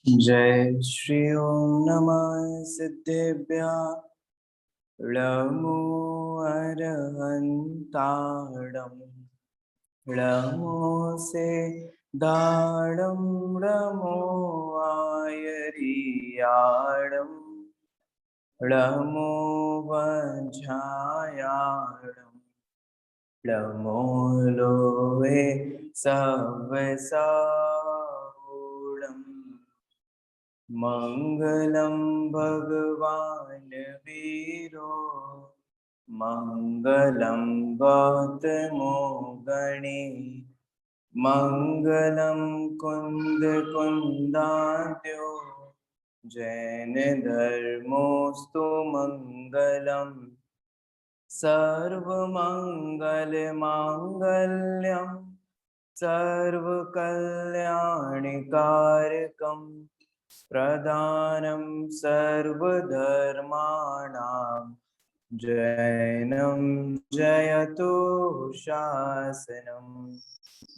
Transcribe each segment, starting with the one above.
जय श्री ओम नमः सिद्धेभ्य नमो अरहन्ताणं नमो से दाडं नमो आयरियाडं नमो वज्रायाडं नमो लोहे सवसाऊडम् मंगलम भगवान वीरो मंगलम गौतमो गणे मंगलम कुंद कुंदाद्यो जैन धर्मोस्तु मंगलम सर्वमंगल मांगल्यम सर्वकल्याणिकारकम प्रदानं सर्वधर्माणां जैनं जयतु शासनं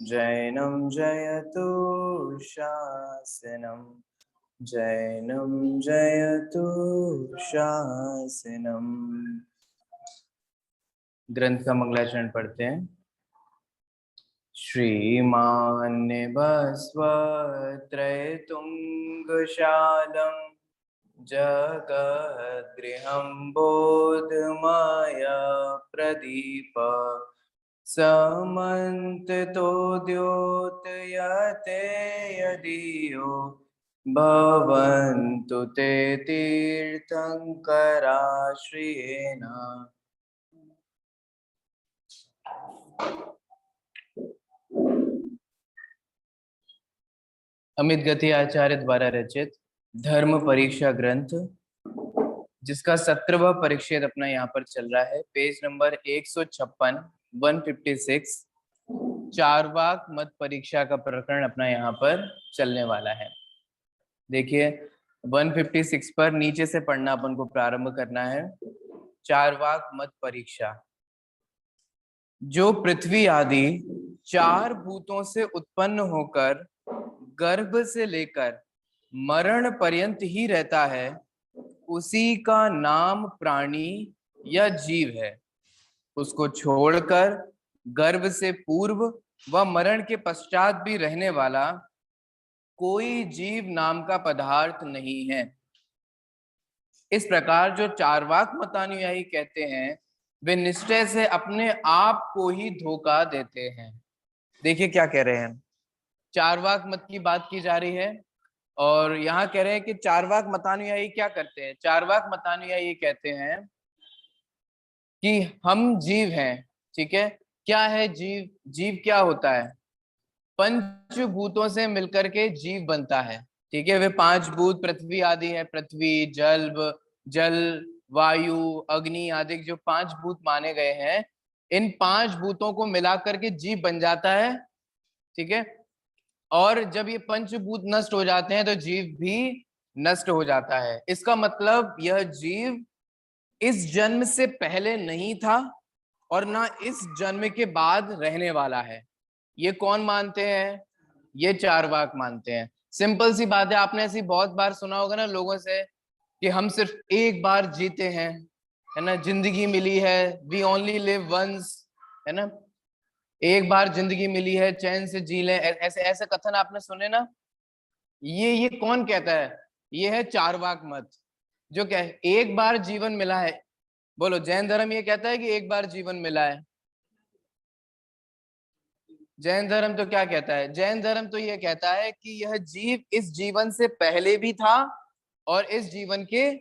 जैनं जयतु शासनं जैनं जयतु शासनम। ग्रंथ का मंगलाचरण पढ़ते हैं। श्रीमान् भस्वत्रयतुङ्गशालं जगद्गृहं बोधमय प्रदीप समन्ततो द्योतयते यदियो भवन्तु ते तीर्थङ्कराश्रयेण। अमित गति आचार्य द्वारा रचित धर्म परीक्षा ग्रंथ, जिसका 17वां परिच्छेद अपना यहाँ पर चल रहा है। पेज नंबर 156 156 चारवाक मत परीक्षा का प्रकरण अपना यहाँ पर चलने वाला है। देखिए 156 पर नीचे से पढ़ना अपन को प्रारंभ करना है। चारवाक मत परीक्षा। जो पृथ्वी आदि 4 भूतों से उत्पन्न होकर गर्भ से लेकर मरण पर्यंत ही रहता है, उसी का नाम प्राणी या जीव है। उसको छोड़कर गर्भ से पूर्व व मरण के पश्चात भी रहने वाला कोई जीव नाम का पदार्थ नहीं है। इस प्रकार जो चारवाक मतानुयायी कहते हैं, वे निश्चय से अपने आप को ही धोखा देते हैं। देखिए क्या कह रहे हैं। चारवाक मत की बात की जा रही है और यहाँ कह रहे हैं कि चारवाक मतानुयायी क्या करते हैं। चारवाक मतानुयायी कहते हैं कि हम जीव हैं। ठीक है, क्या है जीव? जीव क्या होता है? पंचभूतों से मिलकर के जीव बनता है। ठीक है, वे 5 भूत पृथ्वी आदि है। पृथ्वी, जल, वायु, अग्नि आदि जो 5 भूत माने गए हैं, इन 5 भूतों को मिलाकर के जीव बन जाता है। ठीक है, और जब ये पंचभूत नष्ट हो जाते हैं तो जीव भी नष्ट हो जाता है। इसका मतलब यह जीव इस जन्म से पहले नहीं था और ना इस जन्म के बाद रहने वाला है। ये कौन मानते हैं? ये चारवाक मानते हैं। सिंपल सी बात है, आपने ऐसी बहुत बार सुना होगा ना लोगों से कि हम सिर्फ एक बार जीते हैं, है ना, जिंदगी मिली है, वी ओनली लिव वंस, है ना, एक बार जिंदगी मिली है, चैन से जी लें। ऐसे ऐसे कथन आपने सुने ना। ये कौन कहता है? ये है चारवाक मत, जो क्या है, एक बार जीवन मिला है। बोलो, जैन धर्म ये कहता है कि एक बार जीवन मिला है? जैन धर्म तो क्या कहता है? जैन धर्म तो ये कहता है कि यह जीव इस जीवन से पहले भी था और इस जीवन के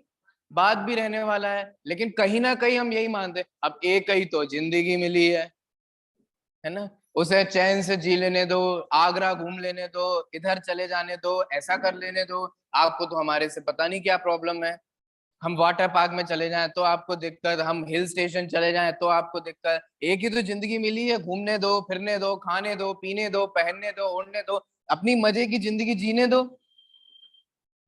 बाद भी रहने वाला है। लेकिन कहीं ना कहीं हम यही मानते हैं, अब एक ही तो जिंदगी मिली है ना, उसे चैन से जी लेने दो, आगरा घूम लेने दो, इधर चले जाने दो, ऐसा कर लेने दो। आपको तो हमारे से पता नहीं क्या प्रॉब्लम है। हम वाटर पार्क में चले जाएं तो आपको दिक्कत, हम हिल स्टेशन चले जाएं तो आपको दिक्कत। एक ही तो जिंदगी मिली है, घूमने दो, फिरने दो, खाने दो, पीने दो, पहनने दो, ओढ़ने दो, अपनी मजे की जिंदगी जीने दो।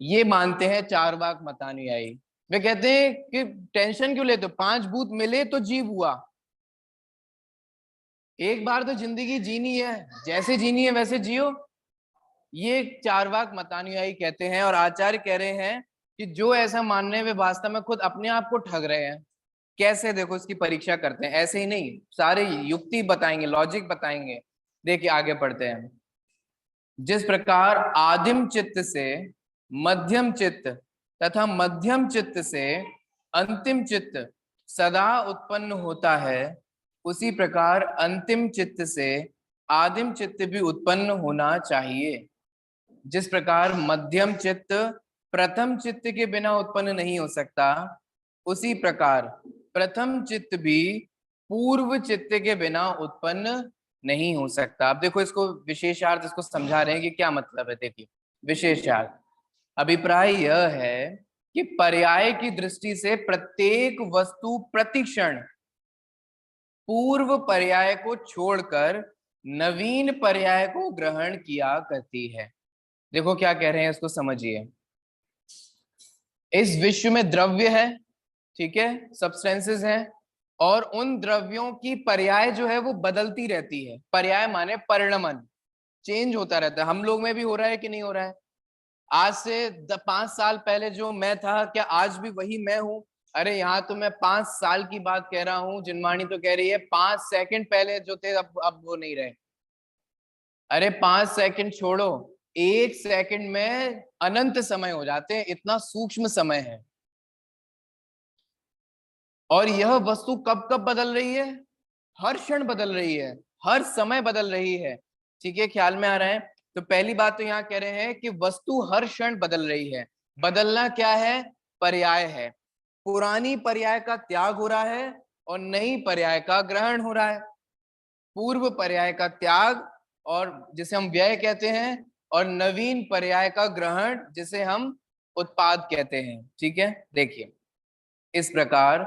ये मानते हैं चारवाक मतानुयायी। वे कहते हैं कि टेंशन क्यों लेते हो, 5 भूत मिले तो जीव हुआ। एक बार तो जिंदगी जीनी है, जैसे जीनी है वैसे जियो। ये चार्वाक मतानुयायी कहते हैं, और आचार्य कह रहे हैं कि जो ऐसा मानने में वास्तव में खुद अपने आप को ठग रहे हैं। कैसे? देखो इसकी परीक्षा करते हैं, ऐसे ही नहीं, सारे युक्ति बताएंगे, लॉजिक बताएंगे। देखिए आगे पढ़ते हैं। जिस प्रकार आदिम चित्त से मध्यम चित्त तथा मध्यम चित्त से अंतिम चित्त सदा उत्पन्न होता है, उसी प्रकार अंतिम चित्त से आदिम चित्त भी उत्पन्न होना चाहिए। जिस प्रकार मध्यम चित्त प्रथम चित्त के बिना उत्पन्न नहीं हो सकता, उसी प्रकार प्रथम चित्त भी पूर्व चित्त के बिना उत्पन्न नहीं हो सकता। अब देखो इसको विशेषार्थ, इसको समझा रहे हैं कि क्या मतलब है। देखिए विशेषार्थ, अभिप्राय यह है कि पर्याय की दृष्टि से प्रत्येक वस्तु प्रतिक्षण पूर्व पर्याय को छोड़कर नवीन पर्याय को ग्रहण किया करती है। देखो क्या कह रहे हैं, इसको समझिए। इस विश्व में द्रव्य है, ठीक है, सब्सटेंसेस हैं, और उन द्रव्यों की पर्याय जो है वो बदलती रहती है। पर्याय माने परिणमन, चेंज होता रहता है। हम लोग में भी हो रहा है कि नहीं हो रहा है? आज से 5 साल पहले जो मैं था, क्या आज भी वही मैं हूं? अरे यहाँ तो मैं 5 साल की बात कह रहा हूँ, जिनवाणी तो कह रही है 5 सेकंड पहले जो थे अब वो नहीं रहे। अरे 5 सेकंड छोड़ो, 1 सेकंड में अनंत समय हो जाते हैं, इतना सूक्ष्म समय है। और यह वस्तु कब कब बदल रही है? हर क्षण बदल रही है, हर समय बदल रही है। ठीक है, ख्याल में आ रहा है? तो पहली बात तो यहाँ कह रहे हैं कि वस्तु हर क्षण बदल रही है। बदलना क्या है? पर्याय है। पुरानी पर्याय का त्याग हो रहा है और नई पर्याय का ग्रहण हो रहा है। पूर्व पर्याय का त्याग, और जिसे हम व्यय कहते हैं, और नवीन पर्याय का ग्रहण, जिसे हम उत्पाद कहते हैं। ठीक है, देखिए इस प्रकार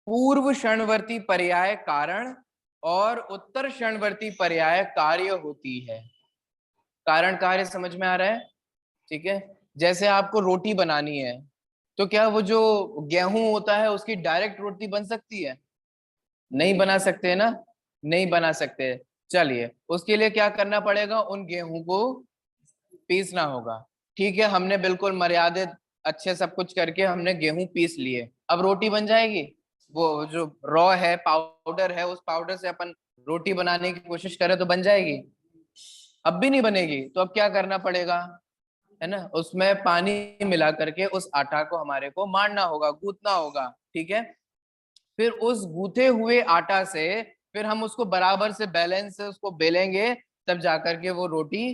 पूर्व क्षणवर्ती पर्याय कारण और उत्तर क्षणवर्ती पर्याय कार्य होती है। कारण कार्य समझ में आ रहा है? ठीक है, जैसे आपको रोटी बनानी है, तो क्या वो जो गेहूं होता है उसकी डायरेक्ट रोटी बन सकती है? नहीं बना सकते ना, नहीं बना सकते। चलिए उसके लिए क्या करना पड़ेगा? उन गेहूं को पीसना होगा। ठीक है, हमने बिल्कुल मर्यादित अच्छे सब कुछ करके हमने गेहूं पीस लिए, अब रोटी बन जाएगी? वो जो रॉ है, पाउडर है, उस पाउडर से अपन रोटी बनाने की कोशिश करें तो बन जाएगी? अब भी नहीं बनेगी। तो अब क्या करना पड़ेगा, है ना? उसमें पानी मिला करके उस आटा को हमारे को मारना होगा, गूंथना होगा। ठीक है, फिर उस गूथे हुए आटा से फिर हम उसको बराबर से बैलेंस से उसको बेलेंगे, तब जाकर के वो रोटी,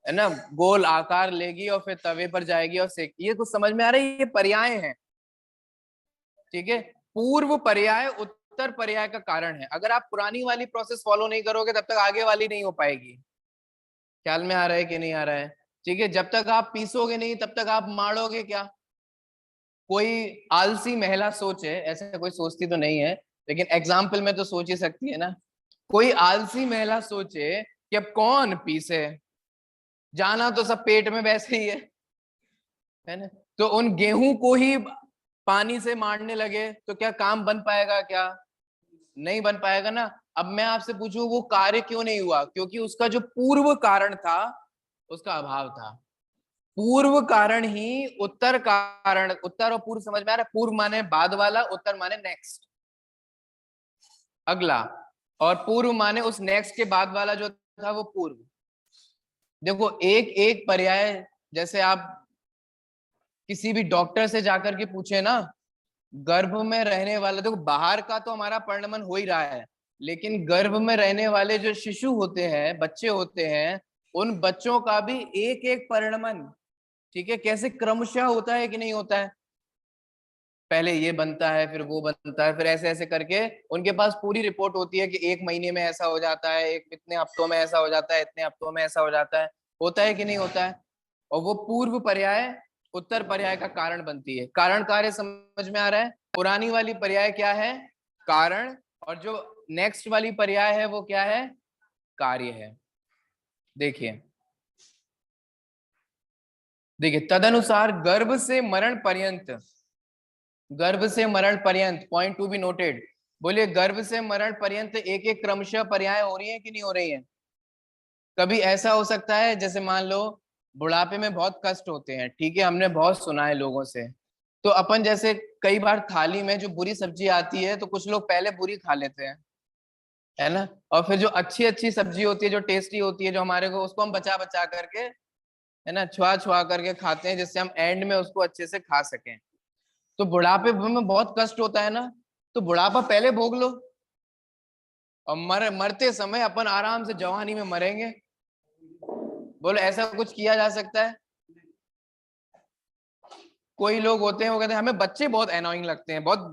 है ना, गोल आकार लेगी और फिर तवे पर जाएगी और सेक। ये कुछ समझ में आ रहा है? ये पर्याय हैं। ठीक है, पूर्व पर्याय उत्तर पर्याय का कारण है। अगर आप पुरानी वाली प्रोसेस फॉलो नहीं करोगे तब तक आगे वाली नहीं हो पाएगी। ख्याल में आ रहा है कि नहीं आ रहा है? ठीक है, जब तक आप पीसोगे नहीं तब तक आप मारोगे क्या? कोई आलसी महिला सोचे, ऐसे कोई सोचती तो नहीं है, लेकिन एग्जाम्पल में तो सोच ही सकती है ना। कोई आलसी महिला सोचे कि अब कौन पीसे, जाना तो सब पेट में वैसे ही है ना? तो उन गेहूं को ही पानी से मारने लगे तो क्या काम बन पाएगा? क्या नहीं बन पाएगा ना। अब मैं आपसे पूछूं वो कार्य क्यों नहीं हुआ? क्योंकि उसका जो पूर्व कारण था उसका अभाव था। पूर्व कारण ही उत्तर कारण, उत्तर और पूर्व समझ में आ रहा है? पूर्व माने बाद वाला, उत्तर माने नेक्स्ट, अगला, और पूर्व माने उस नेक्स्ट के बाद वाला जो था वो पूर्व। देखो एक एक पर्याय, जैसे आप किसी भी डॉक्टर से जाकर के पूछे ना, गर्भ में रहने वाला, देखो बाहर का तो हमारा परिणमन हो ही रहा है, लेकिन गर्भ में रहने वाले जो शिशु होते हैं, बच्चे होते हैं, उन बच्चों का भी एक एक परिणमन, ठीक है, कैसे क्रमशः होता है कि नहीं होता है? पहले ये बनता है, फिर वो बनता है, फिर ऐसे ऐसे करके उनके पास पूरी रिपोर्ट होती है कि 1 महीने में ऐसा हो जाता है, एक इतने हफ्तों में ऐसा हो जाता है, इतने हफ्तों में ऐसा हो जाता है। होता है कि नहीं होता है? और वो पूर्व पर्याय उत्तर पर्याय का कारण बनती है। कारण कार्य समझ में आ रहा है? पुरानी वाली पर्याय क्या है? कारण, और जो नेक्स्ट वाली पर्याय है वो क्या है? कार्य है। देखिए देखिए, तदनुसार गर्भ से मरण पर्यंत, गर्भ से मरण पर्यंत, पॉइंट टू बी नोटेड। बोलिए, गर्भ से मरण पर्यंत एक एक क्रमशः पर्याय हो रही है कि नहीं हो रही है? कभी ऐसा हो सकता है जैसे मान लो बुढ़ापे में बहुत कष्ट होते हैं, ठीक है, हमने बहुत सुना है लोगों से। तो अपन जैसे कई बार थाली में जो बुरी सब्जी आती है तो कुछ लोग पहले बुरी खा लेते हैं, है ना, और फिर जो अच्छी अच्छी सब्जी होती है, जो टेस्टी होती है, जो हमारे को, उसको हम बचा बचा करके, है ना, छुआ छुआ करके खाते हैं, जिससे हम एंड में उसको अच्छे से खा सकें। तो बुढ़ापे में बहुत कष्ट होता है ना, तो बुढ़ापा पहले भोग लो और मरते समय अपन आराम से जवानी में मरेंगे। बोलो ऐसा कुछ किया जा सकता है? कोई लोग होते हैं वो कहते हैं हमें बच्चे बहुत एनोइंग लगते हैं, बहुत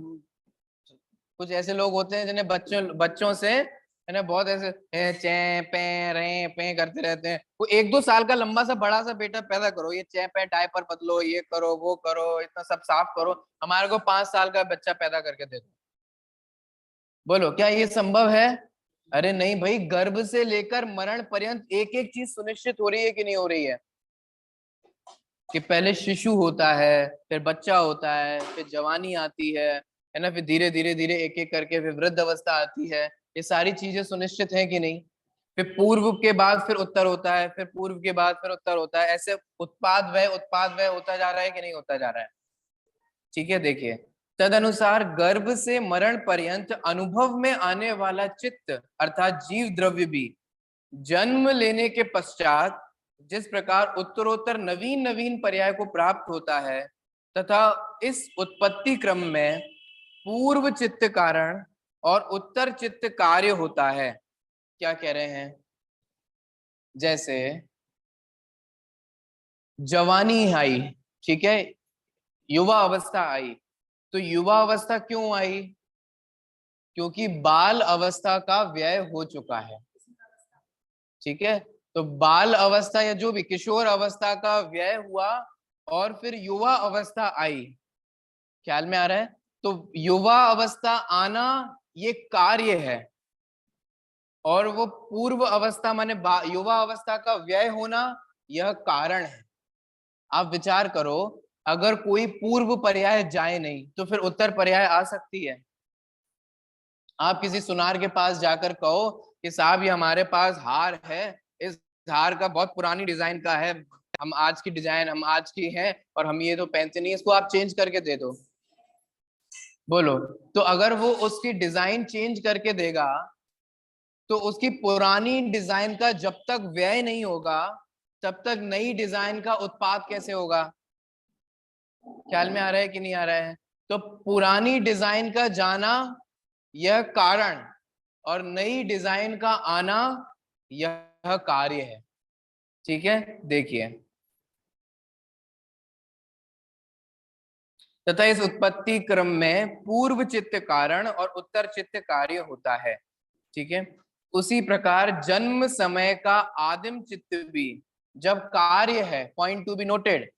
कुछ ऐसे लोग होते हैं जिन्हें बच्चों बच्चों से, है ना, बहुत ऐसे चे पे रे पे करते रहते हैं। वो 1-2 साल का लंबा सा बड़ा सा बेटा पैदा करो, ये चे पे डायपर बदलो, ये करो वो करो, इतना सब साफ करो, हमारे को 5 साल का बच्चा पैदा करके दे दो। बोलो क्या ये संभव है? अरे नहीं भाई, गर्भ से लेकर मरण पर्यंत एक एक चीज सुनिश्चित हो रही है कि नहीं हो रही है? कि पहले शिशु होता है, फिर बच्चा होता है, फिर जवानी आती है ना, फिर धीरे धीरे धीरे एक एक करके फिर वृद्ध अवस्था आती है। ये सारी चीजें सुनिश्चित है कि नहीं? फिर पूर्व के बाद फिर उत्तर होता है, फिर पूर्व के बाद फिर उत्तर होता है, ऐसे उत्पाद व्यय होता जा रहा है कि नहीं होता जा रहा है? ठीक है, देखिए, तदनुसार गर्भ से मरण पर्यंत अनुभव में आने वाला चित्त अर्थात जीव द्रव्य भी जन्म लेने के पश्चात जिस प्रकार उत्तरोत्तर नवीन नवीन पर्याय को प्राप्त होता है, तथा इस उत्पत्ति क्रम में पूर्व चित्त कारण और उत्तर चित्त कार्य होता है। क्या कह रहे हैं? जैसे जवानी आई, ठीक है, युवा अवस्था आई, तो युवा अवस्था क्यों आई? क्योंकि बाल अवस्था का व्यय हो चुका है, ठीक है। तो बाल अवस्था या जो भी किशोर अवस्था का व्यय हुआ और फिर युवा अवस्था आई, ख्याल में आ रहा है? तो युवा अवस्था आना ये कार्य है, और वो पूर्व अवस्था माने युवा अवस्था का व्यय होना यह कारण है। आप विचार करो, अगर कोई पूर्व पर्याय जाए नहीं तो फिर उत्तर पर्याय आ सकती है? आप किसी सुनार के पास जाकर कहो कि साहब ये हमारे पास हार है, इस हार का बहुत पुरानी डिजाइन का है, हम आज की डिजाइन हम आज की है और हम ये तो पहनते नहीं, इसको आप चेंज करके दे दो। बोलो, तो अगर वो उसकी डिजाइन चेंज करके देगा तो उसकी पुरानी डिजाइन का जब तक व्यय नहीं होगा तब तक नई डिजाइन का उत्पाद कैसे होगा? ख्याल में आ रहा है कि नहीं आ रहा है? तो पुरानी डिजाइन का जाना यह कारण और नई डिजाइन का आना यह कार्य है, ठीक है। देखिए, तथा इस उत्पत्ति क्रम में पूर्व चित्त कारण और उत्तर चित्त कार्य होता है, ठीक है। उसी प्रकार जन्म समय का आदिम चित्त भी जब कार्य है, पॉइंट टू बी नोटेड,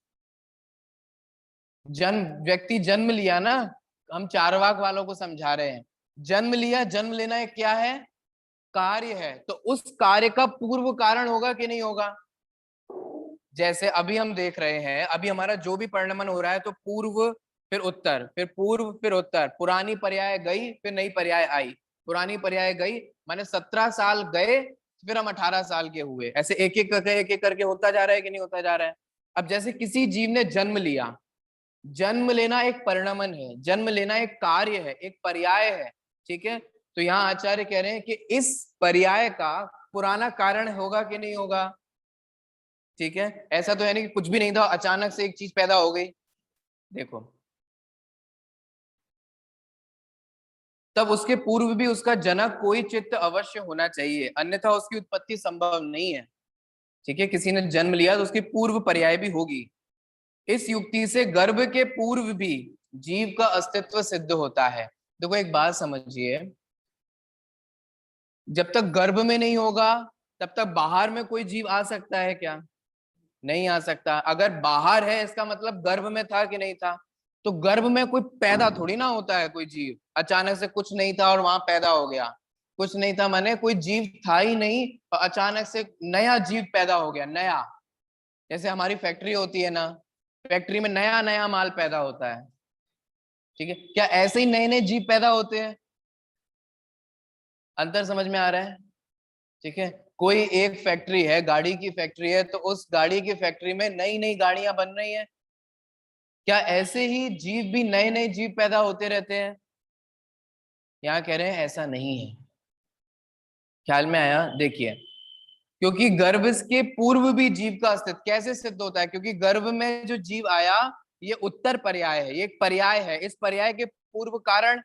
जन्म व्यक्ति जन्म लिया ना, हम चारवाक वालों को समझा रहे हैं, जन्म लिया, जन्म लेना एक क्या है? कार्य है, तो उस कार्य का पूर्व कारण होगा कि नहीं होगा? जैसे अभी हम देख रहे हैं, अभी हमारा जो भी परिणमन हो रहा है तो पूर्व फिर उत्तर, फिर पूर्व फिर उत्तर, पुरानी पर्याय गई फिर नई पर्याय आई, पुरानी पर्याय गई, माने 17 साल गए फिर हम 18 साल के हुए, ऐसे एक एक करके होता जा रहा है कि नहीं होता जा रहा है? अब जैसे किसी जीव ने जन्म लिया, जन्म लेना एक परिणमन है, जन्म लेना एक कार्य है, एक पर्याय है, ठीक है। तो यहाँ आचार्य कह रहे हैं कि इस पर्याय का पुराना कारण होगा कि नहीं होगा? ठीक है, ऐसा तो है नहीं कि कुछ भी नहीं था अचानक से एक चीज पैदा हो गई। देखो, तब उसके पूर्व भी उसका जनक कोई चित्त अवश्य होना चाहिए, अन्यथा उसकी उत्पत्ति संभव नहीं है, ठीक है। किसी ने जन्म लिया तो उसकी पूर्व पर्याय भी होगी। इस युक्ति से गर्भ के पूर्व भी जीव का अस्तित्व सिद्ध होता है। देखो एक बात समझिए, जब तक गर्भ में नहीं होगा तब तक बाहर में कोई जीव आ सकता है क्या? नहीं आ सकता। अगर बाहर है इसका मतलब गर्भ में था कि नहीं था? तो गर्भ में कोई पैदा थोड़ी ना होता है, कोई जीव अचानक से कुछ नहीं था और वहां पैदा हो गया। कुछ नहीं था माने कोई जीव था ही नहीं और अचानक से नया जीव पैदा हो गया, नया। जैसे हमारी फैक्ट्री होती है ना, फैक्ट्री में नया नया माल पैदा होता है, ठीक है, क्या ऐसे ही नए नए जीव पैदा होते हैं? अंतर समझ में आ रहा है? ठीक है, कोई एक फैक्ट्री है, गाड़ी की फैक्ट्री है, तो उस गाड़ी की फैक्ट्री में नई नई गाड़ियां बन रही हैं। क्या ऐसे ही जीव भी नए नए जीव पैदा होते रहते हैं? यहाँ कह रहे हैं ऐसा नहीं है। ख्याल में आया? देखिए, क्योंकि गर्भ के पूर्व भी जीव का अस्तित्व कैसे सिद्ध होता है? क्योंकि गर्भ में जो जीव आया, ये उत्तर पर्याय है, ये एक पर्याय है। इस पर्याय के पूर्व कारण,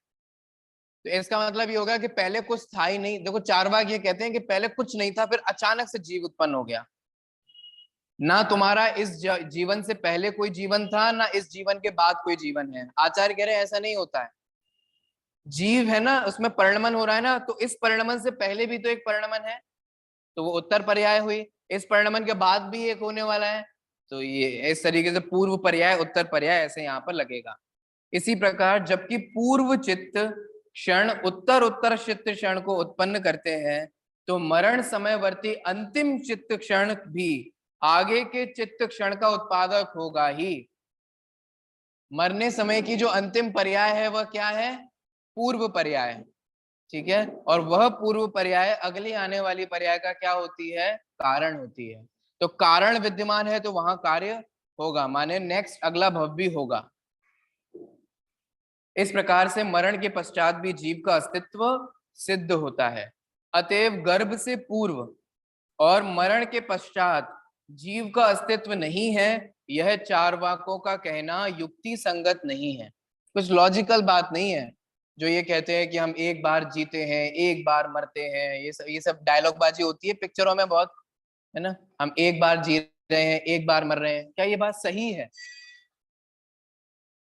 तो इसका मतलब ये होगा कि पहले कुछ था ही नहीं। देखो, चारवाक ये कहते हैं कि पहले कुछ नहीं था, फिर अचानक से जीव उत्पन्न हो गया। ना तुम्हारा इस जीवन से पहले कोई जीवन था, ना इस जीवन के बाद कोई जीवन है। आचार्य कह रहे हैं ऐसा नहीं होता है। जीव है ना, उसमें परिणमन हो रहा है ना, तो इस परिणमन से पहले भी तो एक परिणमन है, तो वो उत्तर पर्याय हुई। इस परिणमन के बाद भी एक होने वाला है, तो ये इस तरीके से पूर्व पर्याय उत्तर पर्याय ऐसे यहाँ पर लगेगा। इसी प्रकार जबकि पूर्व चित्त क्षण उत्तर उत्तर चित्त क्षण को उत्पन्न करते हैं, तो मरण समयवर्ती अंतिम चित्त क्षण भी आगे के चित्त क्षण का उत्पादक होगा ही। मरने समय की जो अंतिम पर्याय है वह क्या है? पूर्व पर्याय। ठीक है, और वह पूर्व पर्याय अगली आने वाली पर्याय का क्या होती है? कारण होती है। तो कारण विद्यमान है तो वहां कार्य होगा, माने नेक्स्ट अगला भव भी होगा। इस प्रकार से मरण के पश्चात भी जीव का अस्तित्व सिद्ध होता है। अतएव गर्भ से पूर्व और मरण के पश्चात जीव का अस्तित्व नहीं है, यह चारवाकों का कहना युक्ति संगत नहीं है। कुछ लॉजिकल बात नहीं है जो ये कहते हैं कि हम एक बार जीते हैं, एक बार मरते हैं। ये सब डायलॉग बाजी होती है पिक्चरों में बहुत, है ना। हम एक बार जी रहे हैं, एक बार मर रहे हैं। क्या ये बात सही है?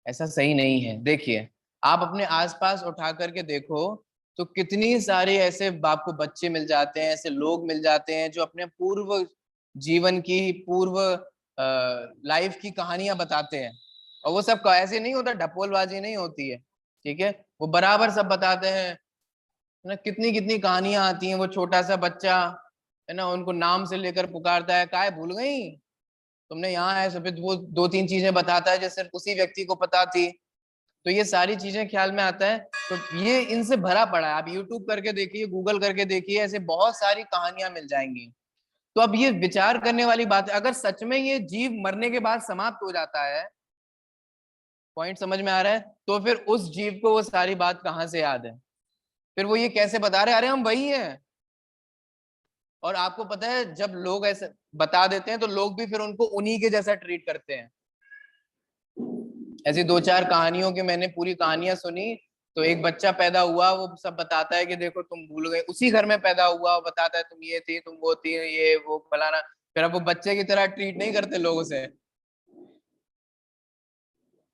ऐसा सही नहीं है। देखिए, आप अपने आसपास उठा करके देखो, तो कितनी सारे ऐसे आपको बच्चे मिल जाते हैं, ऐसे लोग मिल जाते हैं जो अपने पूर्व जीवन की, पूर्व लाइफ की कहानियां बताते हैं। और वो सब ऐसे नहीं होता, ढपोलबाजी नहीं होती है, ठीक है। वो बराबर सब बताते हैं, है ना। कितनी कितनी कहानियां आती हैं। वो छोटा सा बच्चा, है ना, उनको नाम से लेकर पुकारता है, काय भूल गई तुमने, यहाँ है सब। वो दो तीन चीजें बताता है जो सिर्फ उसी व्यक्ति को पता थी। तो ये सारी चीजें ख्याल में आता है। तो ये इनसे भरा पड़ा है। आप यूट्यूब करके देखिए, गूगल करके देखिए, ऐसे बहुत सारी कहानियां मिल जाएंगी। तो अब ये विचार करने वाली बात है, अगर सच में ये जीव मरने के बाद समाप्त हो जाता है, पॉइंट समझ में आ रहा है, तो फिर उस जीव को वो सारी बात कहाँ से याद है? फिर वो ये कैसे बता रहे, अरे हम वही हैं। और आपको पता है, जब लोग ऐसे बता देते हैं तो लोग भी फिर उनको उन्हीं के जैसा ट्रीट करते हैं। ऐसी दो चार कहानियों की मैंने पूरी कहानियां सुनी। तो एक बच्चा पैदा हुआ, वो सब बताता है कि देखो तुम भूल गए, उसी घर में पैदा हुआ, वो बताता है तुम ये थी, तुम वो थी, ये वो फलाना। फिर अब वो बच्चे की तरह ट्रीट नहीं करते लोग उसे,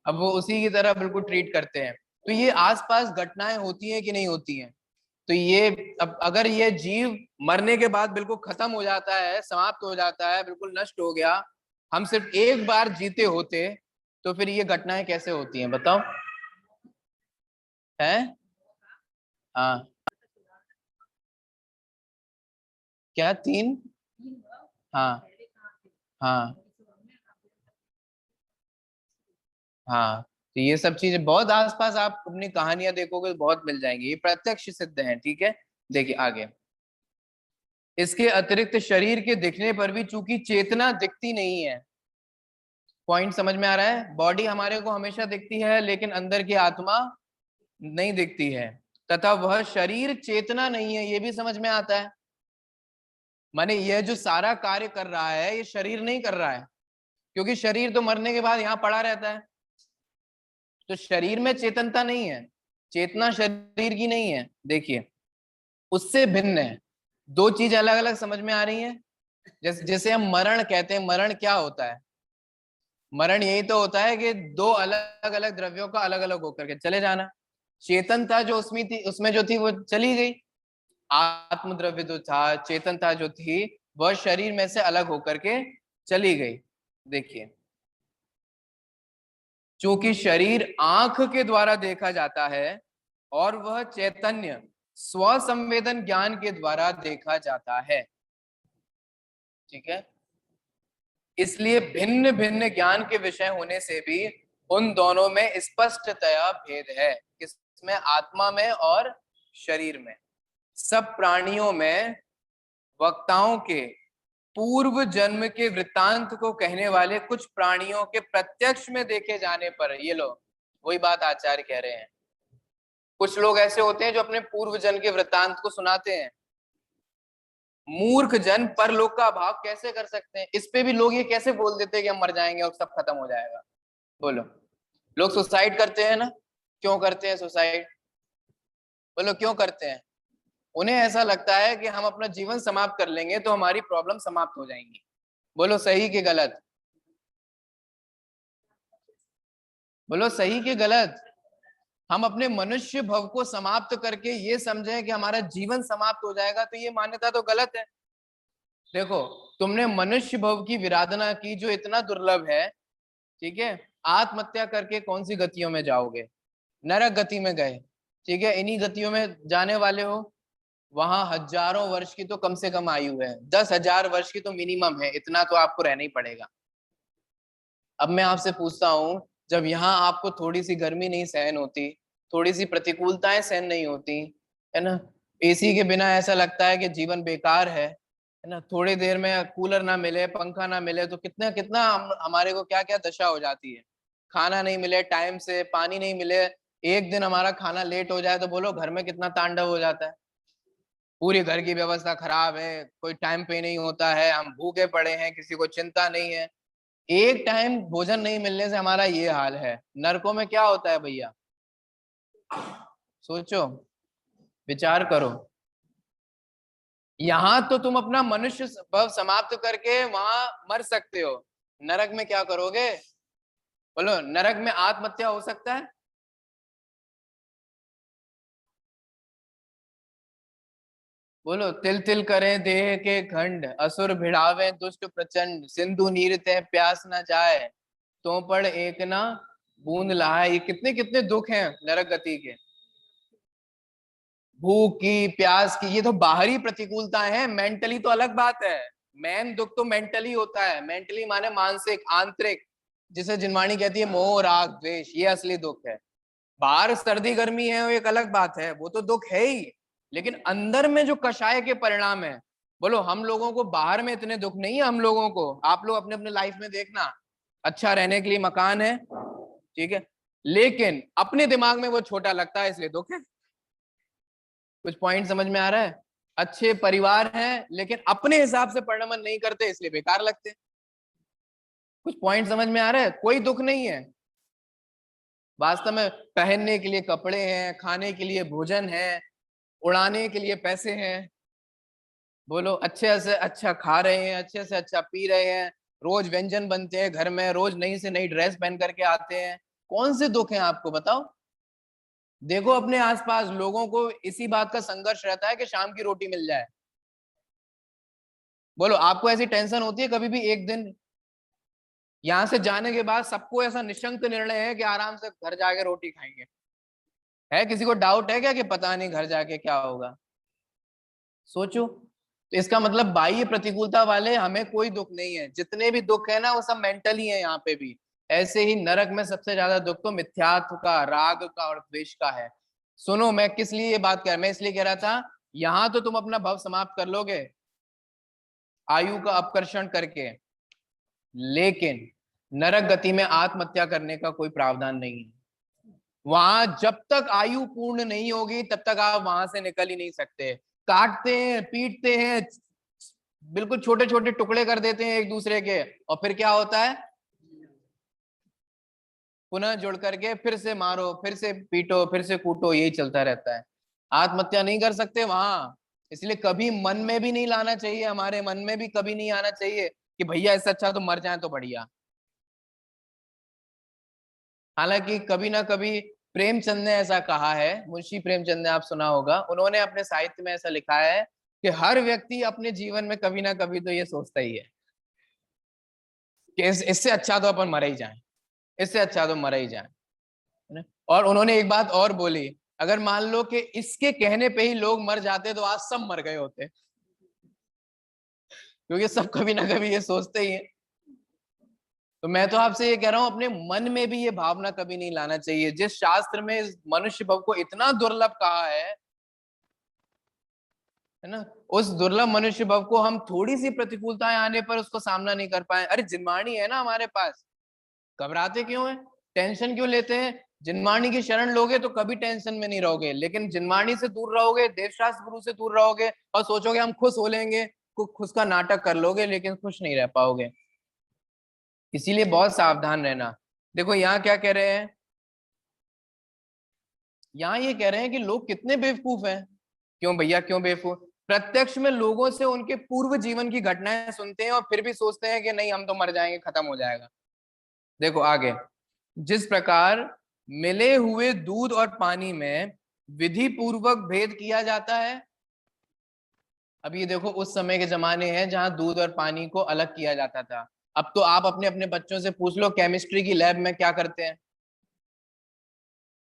अब वो उसी की तरह बिल्कुल ट्रीट करते हैं। तो ये आसपास घटनाएं होती हैं कि नहीं होती हैं? तो ये, अब अगर ये जीव मरने के बाद बिल्कुल खत्म हो जाता है, समाप्त हो जाता है, बिल्कुल नष्ट हो गया, हम सिर्फ एक बार जीते होते, तो फिर ये घटनाएं कैसे होती हैं बताओ? है? हाँ। क्या तीन? हाँ। हाँ। हाँ। तो ये सब चीजें बहुत आसपास आप अपनी कहानियां देखोगे तो बहुत मिल जाएंगी, ये प्रत्यक्ष सिद्ध है। ठीक है, देखिए आगे। इसके अतिरिक्त शरीर के दिखने पर भी चूंकि चेतना दिखती नहीं है, पॉइंट समझ में आ रहा है? बॉडी हमारे को हमेशा दिखती है, लेकिन अंदर की आत्मा नहीं दिखती है, तथा वह शरीर चेतना नहीं है, ये भी समझ में आता है। माने यह जो सारा कार्य कर रहा है, ये शरीर नहीं कर रहा है, क्योंकि शरीर तो मरने के बाद यहाँ पड़ा रहता है। तो शरीर में चेतनता नहीं है, चेतना शरीर की नहीं है। देखिए, उससे भिन्न है। दो चीज अलग अलग समझ में आ रही हैं। जैसे जैसे हम मरण कहते हैं, मरण क्या होता है? मरण यही तो होता है कि दो अलग अलग द्रव्यों का अलग अलग होकर के चले जाना। चेतनता जो उसमें थी, उसमें जो थी वो चली गई। आत्म द्रव्य जो था, चेतनता जो थी, वह शरीर में से अलग होकर के चली गई। देखिए, चूंकि शरीर आंख के द्वारा देखा जाता है और वह चैतन्य स्व संवेदन ज्ञान के द्वारा देखा जाता है। ठीक है, इसलिए भिन्न भिन्न ज्ञान के विषय होने से भी उन दोनों में स्पष्टतया भेद है। किसमें? आत्मा में और शरीर में। सब प्राणियों में वक्ताओं के पूर्व जन्म के वृत्तांत को कहने वाले कुछ प्राणियों के प्रत्यक्ष में देखे जाने पर, ये लो वही बात आचार्य कह रहे हैं। कुछ लोग ऐसे होते हैं जो अपने पूर्व जन्म के वृत्तांत को सुनाते हैं। मूर्ख जन परलोक का अभाव कैसे कर सकते हैं? इस पे भी लोग ये कैसे बोल देते हैं कि हम मर जाएंगे और सब खत्म हो जाएगा। बोलो, लोग सुसाइड करते हैं ना, क्यों करते हैं सुसाइड? बोलो क्यों करते हैं? उन्हें ऐसा लगता है कि हम अपना जीवन समाप्त कर लेंगे तो हमारी प्रॉब्लम समाप्त हो जाएंगी। बोलो सही कि गलत? बोलो सही कि गलत? हम अपने मनुष्य भव को समाप्त करके ये समझें कि हमारा जीवन समाप्त हो जाएगा, तो ये मान्यता तो गलत है। देखो, तुमने मनुष्य भव की विराधना की जो इतना दुर्लभ है, ठीक है, आत्महत्या करके कौन सी गतियों में जाओगे? नरक गति में गए, ठीक है, इन्हीं गतियों में जाने वाले हो। वहां हजारों वर्ष की तो कम से कम आयु है, 10,000 वर्ष की तो मिनिमम है, इतना तो आपको रहना ही पड़ेगा। अब मैं आपसे पूछता हूँ, जब यहाँ आपको थोड़ी सी गर्मी नहीं सहन होती, थोड़ी सी प्रतिकूलताएं सहन नहीं होती, है ना, एसी के बिना ऐसा लगता है कि जीवन बेकार है ना, थोड़ी देर में कूलर ना मिले, पंखा ना मिले तो कितना कितना हमारे को क्या क्या दशा हो जाती है। खाना नहीं मिले टाइम से, पानी नहीं मिले, एक दिन हमारा खाना लेट हो जाए तो बोलो घर में कितना तांडव हो जाता है। पूरी घर की व्यवस्था खराब है, कोई टाइम पे नहीं होता है, हम भूखे पड़े हैं, किसी को चिंता नहीं है। एक टाइम भोजन नहीं मिलने से हमारा ये हाल है, नरकों में क्या होता है भैया? सोचो, विचार करो। यहाँ तो तुम अपना मनुष्य भाव समाप्त करके वहां मर सकते हो, नरक में क्या करोगे? बोलो, नरक में आत्महत्या हो सकता है? बोलो, तिल तिल करें देह के खंड, असुर भिड़ावे दुष्ट प्रचंड, सिंधु नीर ते प्यास न जाए, तो पड़ एक ना बूंद लहाए। ये कितने कितने दुख हैं नरक गति के। भूख की, प्यास की, ये तो बाहरी प्रतिकूलता है, मेंटली तो अलग बात है। मैन दुख तो मेंटली होता है, मेंटली माने मानसिक, आंतरिक, जिसे जिनवाणी कहती है मोह राग द्वेष, ये असली दुख है। बाहर सर्दी गर्मी है वो एक अलग बात है, वो तो दुख है ही, लेकिन अंदर में जो कषाय के परिणाम है, बोलो हम लोगों को बाहर में इतने दुख नहीं है। हम लोगों को, आप लोग अपने अपने लाइफ में देखना, अच्छा रहने के लिए मकान है, ठीक है, लेकिन अपने दिमाग में वो छोटा लगता है, इसलिए दुख है। कुछ पॉइंट समझ में आ रहा है? अच्छे परिवार हैं लेकिन अपने हिसाब से पढ़ना मन नहीं करते, इसलिए बेकार लगते। कुछ पॉइंट समझ में आ रहा है? कोई दुख नहीं है वास्तव में। पहनने के लिए कपड़े हैं, खाने के लिए भोजन है, उड़ाने के लिए पैसे हैं, बोलो अच्छे से अच्छा खा रहे हैं, अच्छे से अच्छा पी रहे हैं, रोज व्यंजन बनते हैं घर में, रोज नई से नई ड्रेस पहन करके आते हैं। कौन से दुख हैं आपको बताओ? देखो अपने आसपास लोगों को इसी बात का संघर्ष रहता है कि शाम की रोटी मिल जाए। बोलो आपको ऐसी टेंशन होती है कभी भी एक दिन? यहाँ से जाने के बाद सबको ऐसा निशंक निर्णय है कि आराम से घर जाके रोटी खाएंगे। है किसी को डाउट है क्या कि पता नहीं घर जाके क्या होगा? सोचो, तो इसका मतलब बाह्य प्रतिकूलता वाले हमें कोई दुख नहीं है, जितने भी दुख है ना वो सब मेंटल ही है यहाँ पे भी। ऐसे ही नरक में सबसे ज्यादा दुख तो मिथ्यात्व का, राग का और द्वेष का है। सुनो, मैं किस लिए ये बात मैं इसलिए कह रहा था, यहाँ तो तुम अपना भव समाप्त कर लोगे आयु का अपकर्षण करके, लेकिन नरक गति में आत्महत्या करने का कोई प्रावधान नहीं है। वहां जब तक आयु पूर्ण नहीं होगी तब तक आप वहां से निकल ही नहीं सकते। काटते हैं, पीटते हैं, बिल्कुल छोटे छोटे टुकड़े कर देते हैं एक दूसरे के, और फिर क्या होता है? पुनः जुड़ करके फिर से मारो, फिर से पीटो, फिर से कूटो, यही चलता रहता है। आत्महत्या नहीं कर सकते वहां। इसलिए कभी मन में भी नहीं लाना चाहिए, हमारे मन में भी कभी नहीं आना चाहिए कि भैया इससे अच्छा तो मर जाए तो बढ़िया। हालांकि कभी ना कभी प्रेमचंद ने ऐसा कहा है, मुंशी प्रेमचंद ने, आप सुना होगा, उन्होंने अपने साहित्य में ऐसा लिखा है कि हर व्यक्ति अपने जीवन में कभी ना कभी तो ये सोचता ही है कि इससे अच्छा तो अपन मर ही जाए, इससे अच्छा तो मर ही जाए, है ना? और उन्होंने एक बात और बोली, अगर मान लो कि इसके कहने पे ही लोग मर जाते तो आज सब मर गए होते, क्योंकि सब कभी ना कभी ये सोचते ही हैं। तो मैं तो आपसे ये कह रहा हूं, अपने मन में भी ये भावना कभी नहीं लाना चाहिए। जिस शास्त्र में इस मनुष्य भव को इतना दुर्लभ कहा है है ना। उस दुर्लभ मनुष्य भव को हम थोड़ी सी प्रतिकूलताएं आने पर उसको सामना नहीं कर पाए, अरे जिनवाणी है ना हमारे पास, घबराते क्यों है, टेंशन क्यों लेते हैं। जिनवाणी की शरण लोगे तो कभी टेंशन में नहीं रहोगे, लेकिन जिनवाणी से दूर रहोगे, देवशास्त्र गुरु से दूर रहोगे और सोचोगे हम खुश हो लेंगे, खुश का नाटक कर लोगे लेकिन खुश नहीं रह पाओगे। इसीलिए बहुत सावधान रहना। देखो यहाँ क्या कह रहे हैं, यहाँ ये कह रहे हैं कि लोग कितने बेवकूफ हैं। क्यों भैया क्यों बेवकूफ, प्रत्यक्ष में लोगों से उनके पूर्व जीवन की घटनाएं सुनते हैं और फिर भी सोचते हैं कि नहीं हम तो मर जाएंगे, खत्म हो जाएगा। देखो आगे, जिस प्रकार मिले हुए दूध और पानी में विधि पूर्वक भेद किया जाता है। अब ये देखो उस समय के जमाने हैं जहां दूध और पानी को अलग किया जाता था। अब तो आप अपने अपने बच्चों से पूछ लो केमिस्ट्री की लैब में क्या करते हैं,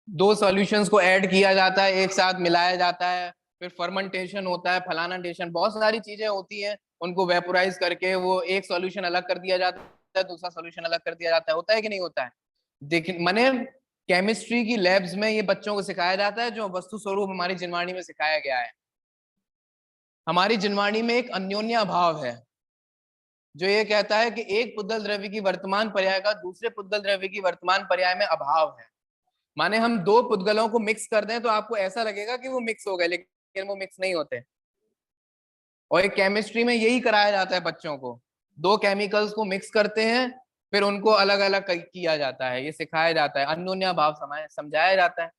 दो सॉल्यूशंस को ऐड किया जाता है, एक साथ मिलाया जाता है, फिर फर्मेंटेशन होता है, फलानाटेशन, बहुत सारी चीजें होती हैं, उनको वेपोराइज करके वो एक सॉल्यूशन अलग कर दिया जाता है, दूसरा सॉल्यूशन अलग कर दिया जाता है। होता है कि नहीं होता है। देखिए मैंने केमिस्ट्री की लैब्स में ये बच्चों को सिखाया जाता है जो वस्तु स्वरूप हमारी जिनवाणी में सिखाया गया है। हमारी जिनवाणी में एक अन्योन्या भाव है जो ये कहता है कि एक पुद्गल द्रव्य की वर्तमान पर्याय का दूसरे पुद्गल द्रव्य की वर्तमान पर्याय में अभाव है। माने हम दो पुद्गलों को मिक्स कर दें तो आपको ऐसा लगेगा कि वो मिक्स हो गए, लेकिन वो मिक्स नहीं होते। और एक केमिस्ट्री में यही कराया जाता है बच्चों को, दो केमिकल्स को मिक्स करते हैं फिर उनको अलग अलग किया जाता है, ये सिखाया जाता है, अन्योन्या भाव समझाया जाता है।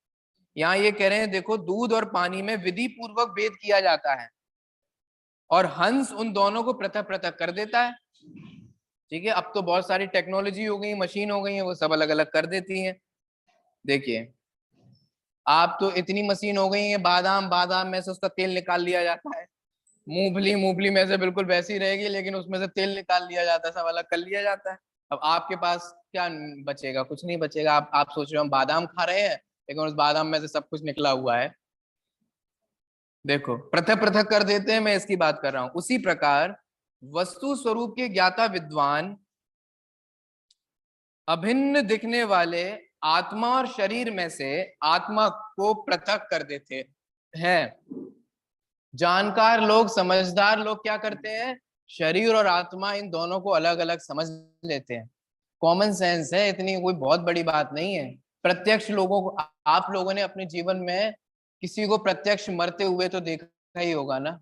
यहाँ ये कह रहे हैं देखो दूध और पानी में विधि पूर्वक भेद किया जाता है और हंस उन दोनों को पृथक पृथक कर देता है। ठीक है, अब तो बहुत सारी टेक्नोलॉजी हो गई, मशीन हो गई है, वो सब अलग अलग कर देती हैं। देखिए आप तो इतनी मशीन हो गई है, बादाम बादाम में से उसका तेल निकाल लिया जाता है, मूंगफली मूंगफली में से बिल्कुल वैसी रहेगी लेकिन उसमें से तेल निकाल लिया जाता है, सब अलग कर लिया जाता है। अब आपके पास क्या बचेगा, कुछ नहीं बचेगा। आप सोच रहे हो हम बादाम खा रहे हैं लेकिन उस बादाम में से सब कुछ निकला हुआ है। देखो पृथक पृथक कर देते हैं, मैं इसकी बात कर रहा हूं। उसी प्रकार वस्तु स्वरूप के ज्ञाता विद्वान अभिन्न दिखने वाले आत्मा और शरीर में से आत्मा को पृथक कर देते हैं। जानकार लोग, समझदार लोग क्या करते हैं, शरीर और आत्मा इन दोनों को अलग अलग समझ लेते हैं। कॉमन सेंस है, इतनी कोई बहुत बड़ी बात नहीं है। प्रत्यक्ष लोगों को, आप लोगों ने अपने जीवन में किसी को प्रत्यक्ष मरते हुए तो देखा ही होगा ना,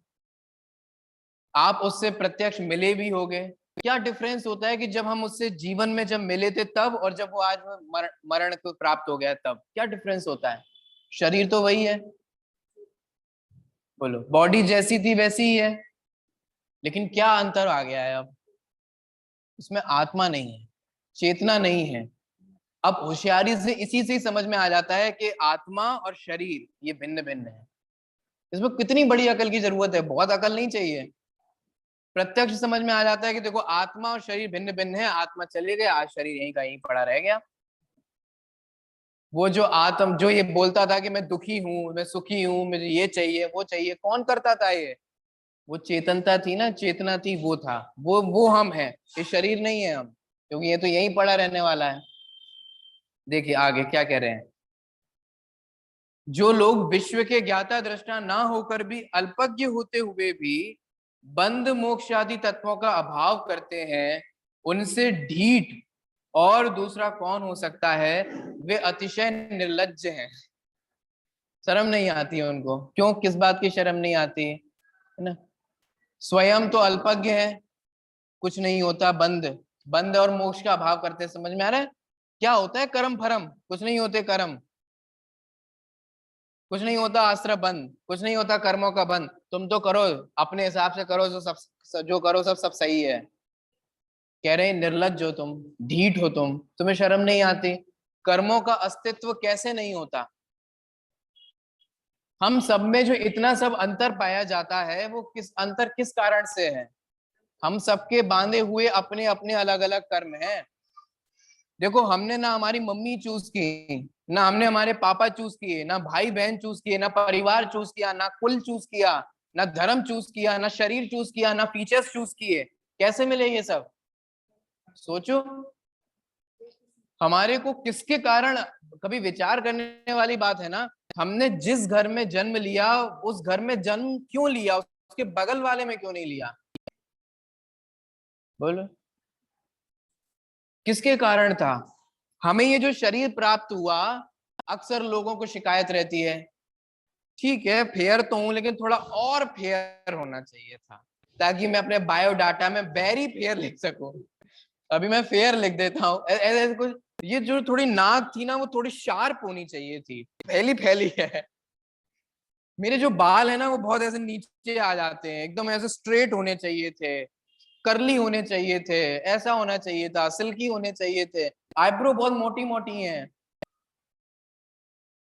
आप उससे प्रत्यक्ष मिले भी होंगे। क्या डिफरेंस होता है कि जब हम उससे जीवन में जब मिले थे तब और जब वो आज मरण को प्राप्त हो गया तब, क्या डिफरेंस होता है। शरीर तो वही है, बोलो बॉडी जैसी थी वैसी ही है, लेकिन क्या अंतर आ गया है, अब उसमें आत्मा नहीं है, चेतना नहीं है। अब होशियारी से इसी से ही समझ में आ जाता है कि आत्मा और शरीर ये भिन्न भिन्न है। इसमें कितनी बड़ी अकल की जरूरत है, बहुत अकल नहीं चाहिए, प्रत्यक्ष समझ में आ जाता है कि देखो आत्मा और शरीर भिन्न भिन्न है, आत्मा चले गए, आज शरीर यहीं का यहीं पड़ा रह गया। वो जो आत्म जो ये बोलता था कि मैं दुखी हूं, मैं सुखी हूं, मुझे ये चाहिए वो चाहिए, कौन करता था ये, वो चेतनता थी ना, चेतना थी, वो था, वो हम हैं, ये शरीर नहीं है हम, क्योंकि ये तो यहीं पड़ा रहने वाला है। देखिए आगे क्या कह रहे हैं, जो लोग विश्व के ज्ञाता दृष्टा ना होकर भी अल्पज्ञ होते हुए भी बंध मोक्ष आदि तत्वों का अभाव करते हैं, उनसे ढीठ और दूसरा कौन हो सकता है, वे अतिशय निर्लज्ज हैं। शर्म नहीं आती है उनको, क्यों, किस बात की शर्म नहीं आती है ना, स्वयं तो अल्पज्ञ है, कुछ नहीं होता, बंद बंद और मोक्ष का अभाव करते, समझ में आ रहा है। क्या होता है कर्म फरम, कुछ नहीं होते कर्म, कुछ नहीं होता आश्रय बंद, कुछ नहीं होता कर्मों का बंद, तुम तो करो अपने हिसाब से करो, जो करो सब सब सही है। कह रहे हैं निर्लज्ज हो तुम, ढीठ हो तुम, तुम्हें शर्म नहीं आती। कर्मों का अस्तित्व कैसे नहीं होता, हम सब में जो इतना सब अंतर पाया जाता है वो किस अंतर किस कारण से है, हम सबके बांधे हुए अपने अपने अलग अलग कर्म हैं। देखो हमने ना हमारी मम्मी चूज की, ना हमने हमारे पापा चूज किए, ना भाई बहन चूज किए, ना परिवार चूज किया, ना कुल चूज किया, ना धर्म चूज किया, ना शरीर चूज किया, ना फीचर्स चूज किए, कैसे मिले ये सब, सोचो। हमारे को किसके कारण, कभी विचार करने वाली बात है ना, हमने जिस घर में जन्म लिया उस घर में जन्म क्यों लिया, उसके बगल वाले में क्यों नहीं लिया? बोलो किसके कारण था? हमें ये जो शरीर प्राप्त हुआ, अक्सर लोगों को शिकायत रहती है, ठीक है फेयर तो हूं लेकिन थोड़ा और फेयर होना चाहिए था, ताकि मैं अपने बायोडाटा में वेरी फेयर लिख सकूं। अभी मैं फेयर लिख देता हूँ ऐसे कुछ। ये जो थोड़ी नाक थी ना, वो थोड़ी शार्प होनी चाहिए थी, फैली फैली है। मेरे जो बाल है ना, वो बहुत ऐसे नीचे आ जाते हैं, एकदम ऐसे स्ट्रेट होने चाहिए थे, करली होने चाहिए थे, ऐसा होना चाहिए था, सिल्की होने चाहिए थे। आईब्रो बहुत मोटी मोटी हैं,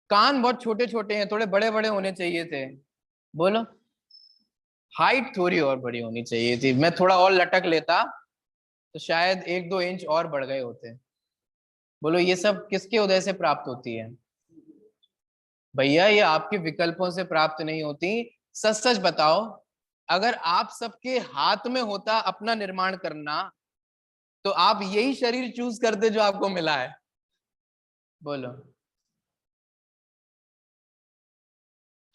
कान बहुत छोटे छोटे हैं, थोड़े बड़े बड़े होने चाहिए थे। बोलो हाइट थोड़ी और बड़ी होनी चाहिए थी, मैं थोड़ा और लटक लेता तो शायद 1-2 इंच और बढ़ गए होते। बोलो ये सब किसके उदय से प्राप्त होती है? भैया ये आपके विकल्पों से प्राप्त नहीं होती। सच सच बताओ, अगर आप सबके हाथ में होता अपना निर्माण करना, तो आप यही शरीर चूज करते जो आपको मिला है? बोलो।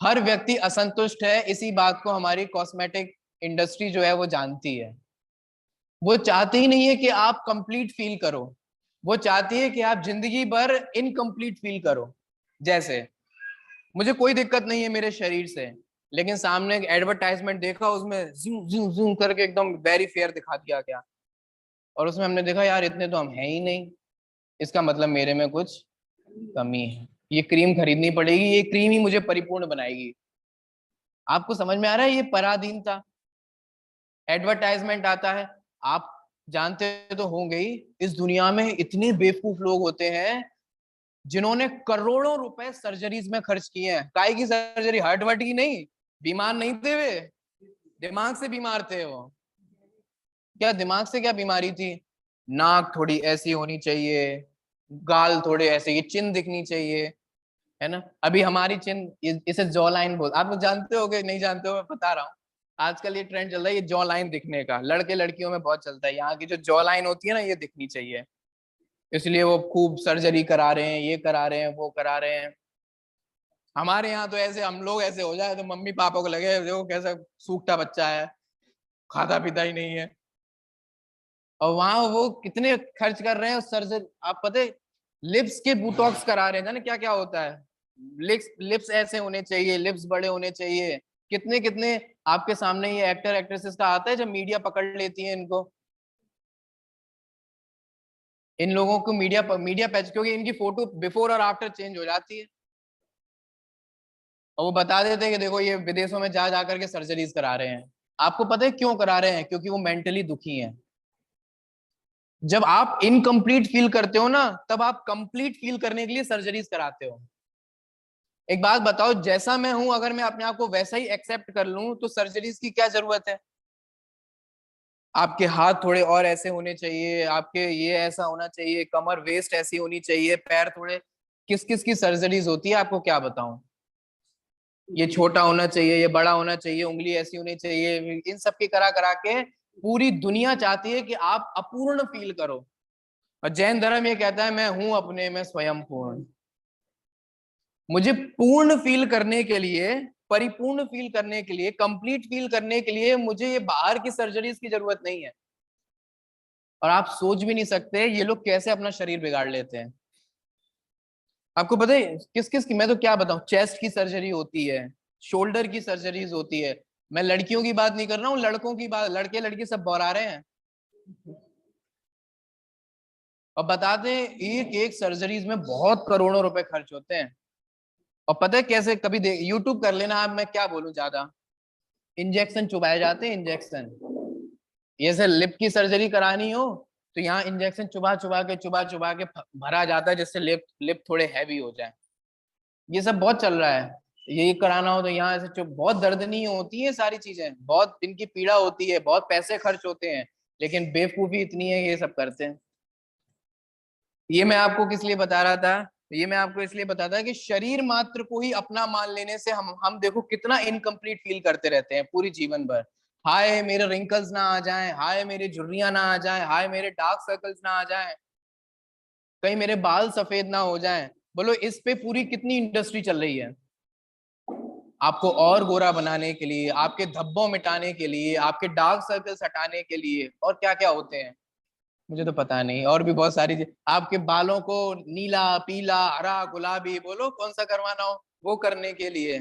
हर व्यक्ति असंतुष्ट है, इसी बात को हमारी कॉस्मेटिक इंडस्ट्री जो है वो जानती है। वो चाहती ही नहीं है कि आप कंप्लीट फील करो, वो चाहती है कि आप जिंदगी भर इनकम्प्लीट फील करो। जैसे मुझे कोई दिक्कत नहीं है मेरे शरीर से, लेकिन सामने एक एडवर्टाइजमेंट देखा, उसमें जूम जूम जूम करके एकदम वेरी फेयर दिखा दिया गया, और उसमें हमने देखा यार इतने तो हम हैं ही नहीं, इसका मतलब मेरे में कुछ कमी है, ये क्रीम खरीदनी पड़ेगी, ये क्रीम ही मुझे परिपूर्ण बनाएगी। आपको समझ में आ रहा है? ये पराधीनता। एडवर्टाइजमेंट आता है, आप जानते तो होंगे ही, इस दुनिया में इतने बेवकूफ लोग होते हैं जिन्होंने करोड़ों रुपए सर्जरीज में खर्च किए हैं। काय की सर्जरी? हार्ट वर्ट की नहीं, बीमार नहीं थे वे, दिमाग से बीमार थे वो। क्या दिमाग से क्या बीमारी थी? नाक थोड़ी ऐसी होनी चाहिए, गाल थोड़े ऐसे, ये चिन्ह दिखनी चाहिए, है ना? अभी हमारी चिन्ह, इसे जॉ लाइन बोल, आप लोग जानते हो नहीं जानते हो मैं बता रहा हूँ। आजकल ये ट्रेंड चल रहा है ये जॉ लाइन दिखने का, लड़के लड़कियों में बहुत चलता है, यहाँ की जो जॉ लाइन होती है ना, ये दिखनी चाहिए, इसलिए वो खूब सर्जरी करा रहे हैं, ये करा रहे हैं, वो करा रहे हैं। हमारे यहाँ तो ऐसे, हम लोग ऐसे हो जाए तो मम्मी पापा को लगे देखो कैसा सूखता बच्चा है, खाता पीता ही नहीं है। और वहां वो कितने खर्च कर रहे हैं सर्जरी, आप पता है? लिप्स के बोटॉक्स करा रहे हैं, जाने क्या क्या होता है। लिप्स लिप्स ऐसे होने चाहिए, लिप्स बड़े होने चाहिए, कितने कितने। आपके सामने ये एक्टर एक्ट्रेसेस का आता है जब मीडिया पकड़ लेती है इनको, इन लोगों को मीडिया पैच, क्योंकि इनकी फोटो बिफोर और आफ्टर चेंज हो जाती है, और वो बता देते हैं कि देखो ये विदेशों में जा जा करके सर्जरीज करा रहे हैं। आपको पता है क्यों करा रहे हैं? क्योंकि वो मेंटली दुखी हैं। जब आप इनकम्प्लीट फील करते हो ना, तब आप कंप्लीट फील करने के लिए सर्जरीज कराते हो। एक बात बताओ, जैसा मैं हूं अगर मैं अपने आप को वैसा ही एक्सेप्ट कर लूं, तो सर्जरीज की क्या जरूरत है? आपके हाथ थोड़े और ऐसे होने चाहिए, आपके ये ऐसा होना चाहिए, कमर वेस्ट ऐसी होनी चाहिए, पैर थोड़े, किस किस की सर्जरीज होती है आपको क्या बताऊं। ये छोटा होना चाहिए, ये बड़ा होना चाहिए, उंगली ऐसी होनी चाहिए, इन सब की करा करा के पूरी दुनिया चाहती है कि आप अपूर्ण फील करो। और जैन धर्म ये कहता है मैं हूं अपने में स्वयं पूर्ण। मुझे पूर्ण फील करने के लिए, परिपूर्ण फील करने के लिए, कंप्लीट फील करने के लिए मुझे ये बाहर की सर्जरीज की जरूरत नहीं है। और आप सोच भी नहीं सकते ये लोग कैसे अपना शरीर बिगाड़ लेते हैं। आपको पता है किस किस की, मैं तो क्या बताऊं, चेस्ट की सर्जरी होती है, शोल्डर की सर्जरीज होती है। मैं लड़कियों की बात नहीं कर रहा हूँ, लड़कों की बात, लड़के लड़की सब बौरा रहे हैं। और बता दें एक एक सर्जरीज में बहुत करोड़ों रुपए खर्च होते हैं। और पता है कैसे? कभी देख, यूट्यूब कर लेना आप, मैं क्या बोलूं ज्यादा। इंजेक्शन चुभाए जाते हैं, इंजेक्शन। ये से लिप की सर्जरी करानी हो तो यहाँ इंजेक्शन चुभा चुभा के भरा जाता है, जिससे लिप लिप थोड़े हैवी हो जाए। ये सब बहुत चल रहा है। ये कराना हो तो यहाँ ऐसे चुप, बहुत दर्दनीय होती है सारी चीजें, बहुत इनकी पीड़ा होती है, बहुत पैसे खर्च होते हैं, लेकिन बेवकूफी इतनी है ये सब करते हैं। ये मैं आपको किस लिए बता रहा था? ये मैं आपको इसलिए बताता है कि शरीर मात्र को ही अपना मान लेने से हम देखो कितना इनकम्प्लीट फील करते रहते हैं पूरी जीवन भर। हाय मेरे रिंकल्स ना आ जाएं, हाय मेरे झुर्रियां ना आ जाएं, हाय मेरे डार्क सर्कल्स ना आ जाएं, कहीं मेरे बाल सफेद ना हो जाएं। बोलो इस पे पूरी कितनी इंडस्ट्री चल रही है। आपको और गोरा बनाने के लिए, आपके धब्बों मिटाने के लिए, आपके डार्क सर्कल्स हटाने के लिए, और क्या क्या होते हैं मुझे तो पता नहीं, और भी बहुत सारी आपके बालों को नीला, पीला, हरा, गुलाबी, बोलो कौन सा करवाना हो, वो करने के लिए,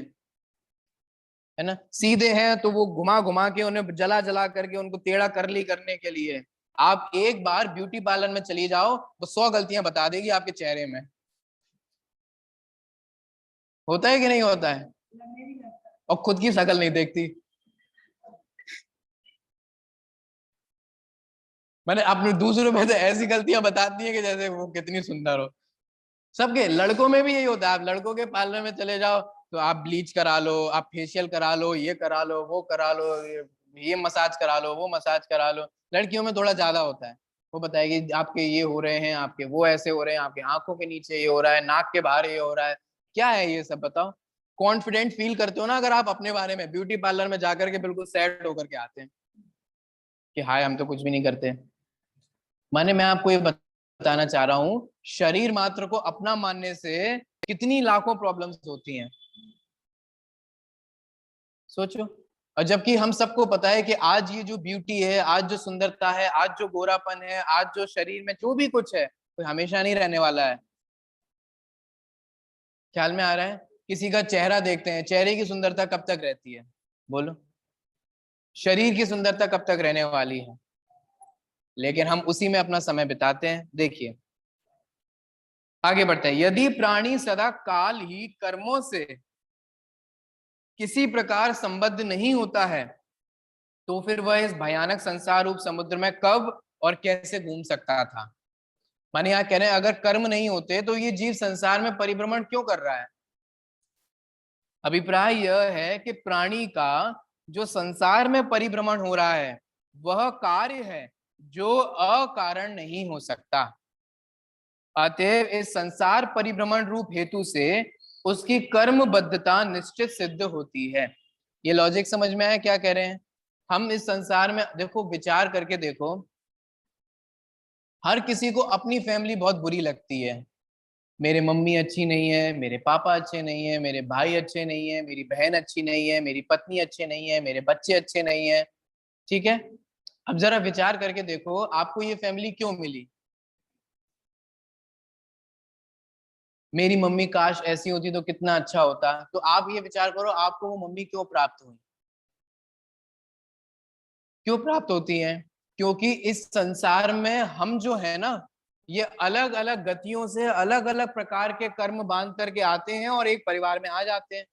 है ना। सीधे हैं तो वो घुमा घुमा के उन्हें जला जला करके उनको टेढ़ा करली करने के लिए। आप एक बार ब्यूटी पार्लर में चली जाओ, वो 100 गलतियां बता देगी आपके चेहरे में। होता है कि नहीं होता है? और खुद की शक्ल नहीं देखती। मैंने अपने दूसरों में तो ऐसी गलतियां बताती है कि जैसे वो कितनी सुंदर हो। सबके लड़कों में भी यही होता है, आप लड़कों के पार्लर में चले जाओ तो आप ब्लीच करा लो, आप फेशियल करा लो, ये करा लो, वो करा लो, ये मसाज करा लो, वो मसाज करा लो। लड़कियों में थोड़ा ज्यादा होता है। वो बताएगी आपके ये हो रहे हैं, आपके वो ऐसे हो रहे हैं, आपके आंखों के नीचे ये हो रहा है, नाक के बाहर ये हो रहा है। क्या है ये सब बताओ? कॉन्फिडेंट फील करते हो ना अगर आप अपने बारे में ब्यूटी पार्लर में जाकर के बिल्कुल सेट होकर के आते हैं कि हाय हम तो कुछ भी नहीं करते। माने मैं आपको ये बताना चाह रहा हूं, शरीर मात्र को अपना मानने से कितनी लाखों प्रॉब्लम्स होती हैं, सोचो। और जबकि हम सबको पता है कि आज ये जो ब्यूटी है, आज जो सुंदरता है, आज जो गोरापन है, आज जो शरीर में जो भी कुछ है, कोई हमेशा नहीं रहने वाला है। ख्याल में आ रहा है? किसी का चेहरा देखते हैं, चेहरे की सुंदरता कब तक रहती है, बोलो। शरीर की सुंदरता कब तक रहने वाली है? लेकिन हम उसी में अपना समय बिताते हैं। देखिए आगे बढ़ते हैं। यदि प्राणी सदा काल ही कर्मों से किसी प्रकार संबद्ध नहीं होता है, तो फिर वह इस भयानक संसार रूप समुद्र में कब और कैसे घूम सकता था। माने यहाँ कह रहे हैं अगर कर्म नहीं होते तो ये जीव संसार में परिभ्रमण क्यों कर रहा है। अभिप्राय यह है कि प्राणी का जो संसार में परिभ्रमण हो रहा है वह कार्य है जो अकारण नहीं हो सकता। अतएव इस संसार परिभ्रमण रूप हेतु से उसकी कर्मबद्धता निश्चित सिद्ध होती है। ये लॉजिक समझ में आया क्या कह रहे हैं? हम इस संसार में देखो, विचार करके देखो, हर किसी को अपनी फैमिली बहुत बुरी लगती है। मेरे मम्मी अच्छी नहीं है, मेरे पापा अच्छे नहीं है, मेरे भाई अच्छे नहीं है, मेरी बहन अच्छी नहीं है, मेरी पत्नी अच्छे नहीं है, मेरे बच्चे अच्छे नहीं है। ठीक है, अब जरा विचार करके देखो आपको ये फैमिली क्यों मिली। मेरी मम्मी काश ऐसी होती तो कितना अच्छा होता। तो आप ये विचार करो आपको वो मम्मी क्यों प्राप्त हुई, क्यों प्राप्त होती हैं? क्योंकि इस संसार में हम जो है ना, ये अलग अलग गतियों से अलग अलग प्रकार के कर्म बांध करके आते हैं और एक परिवार में आ जाते हैं।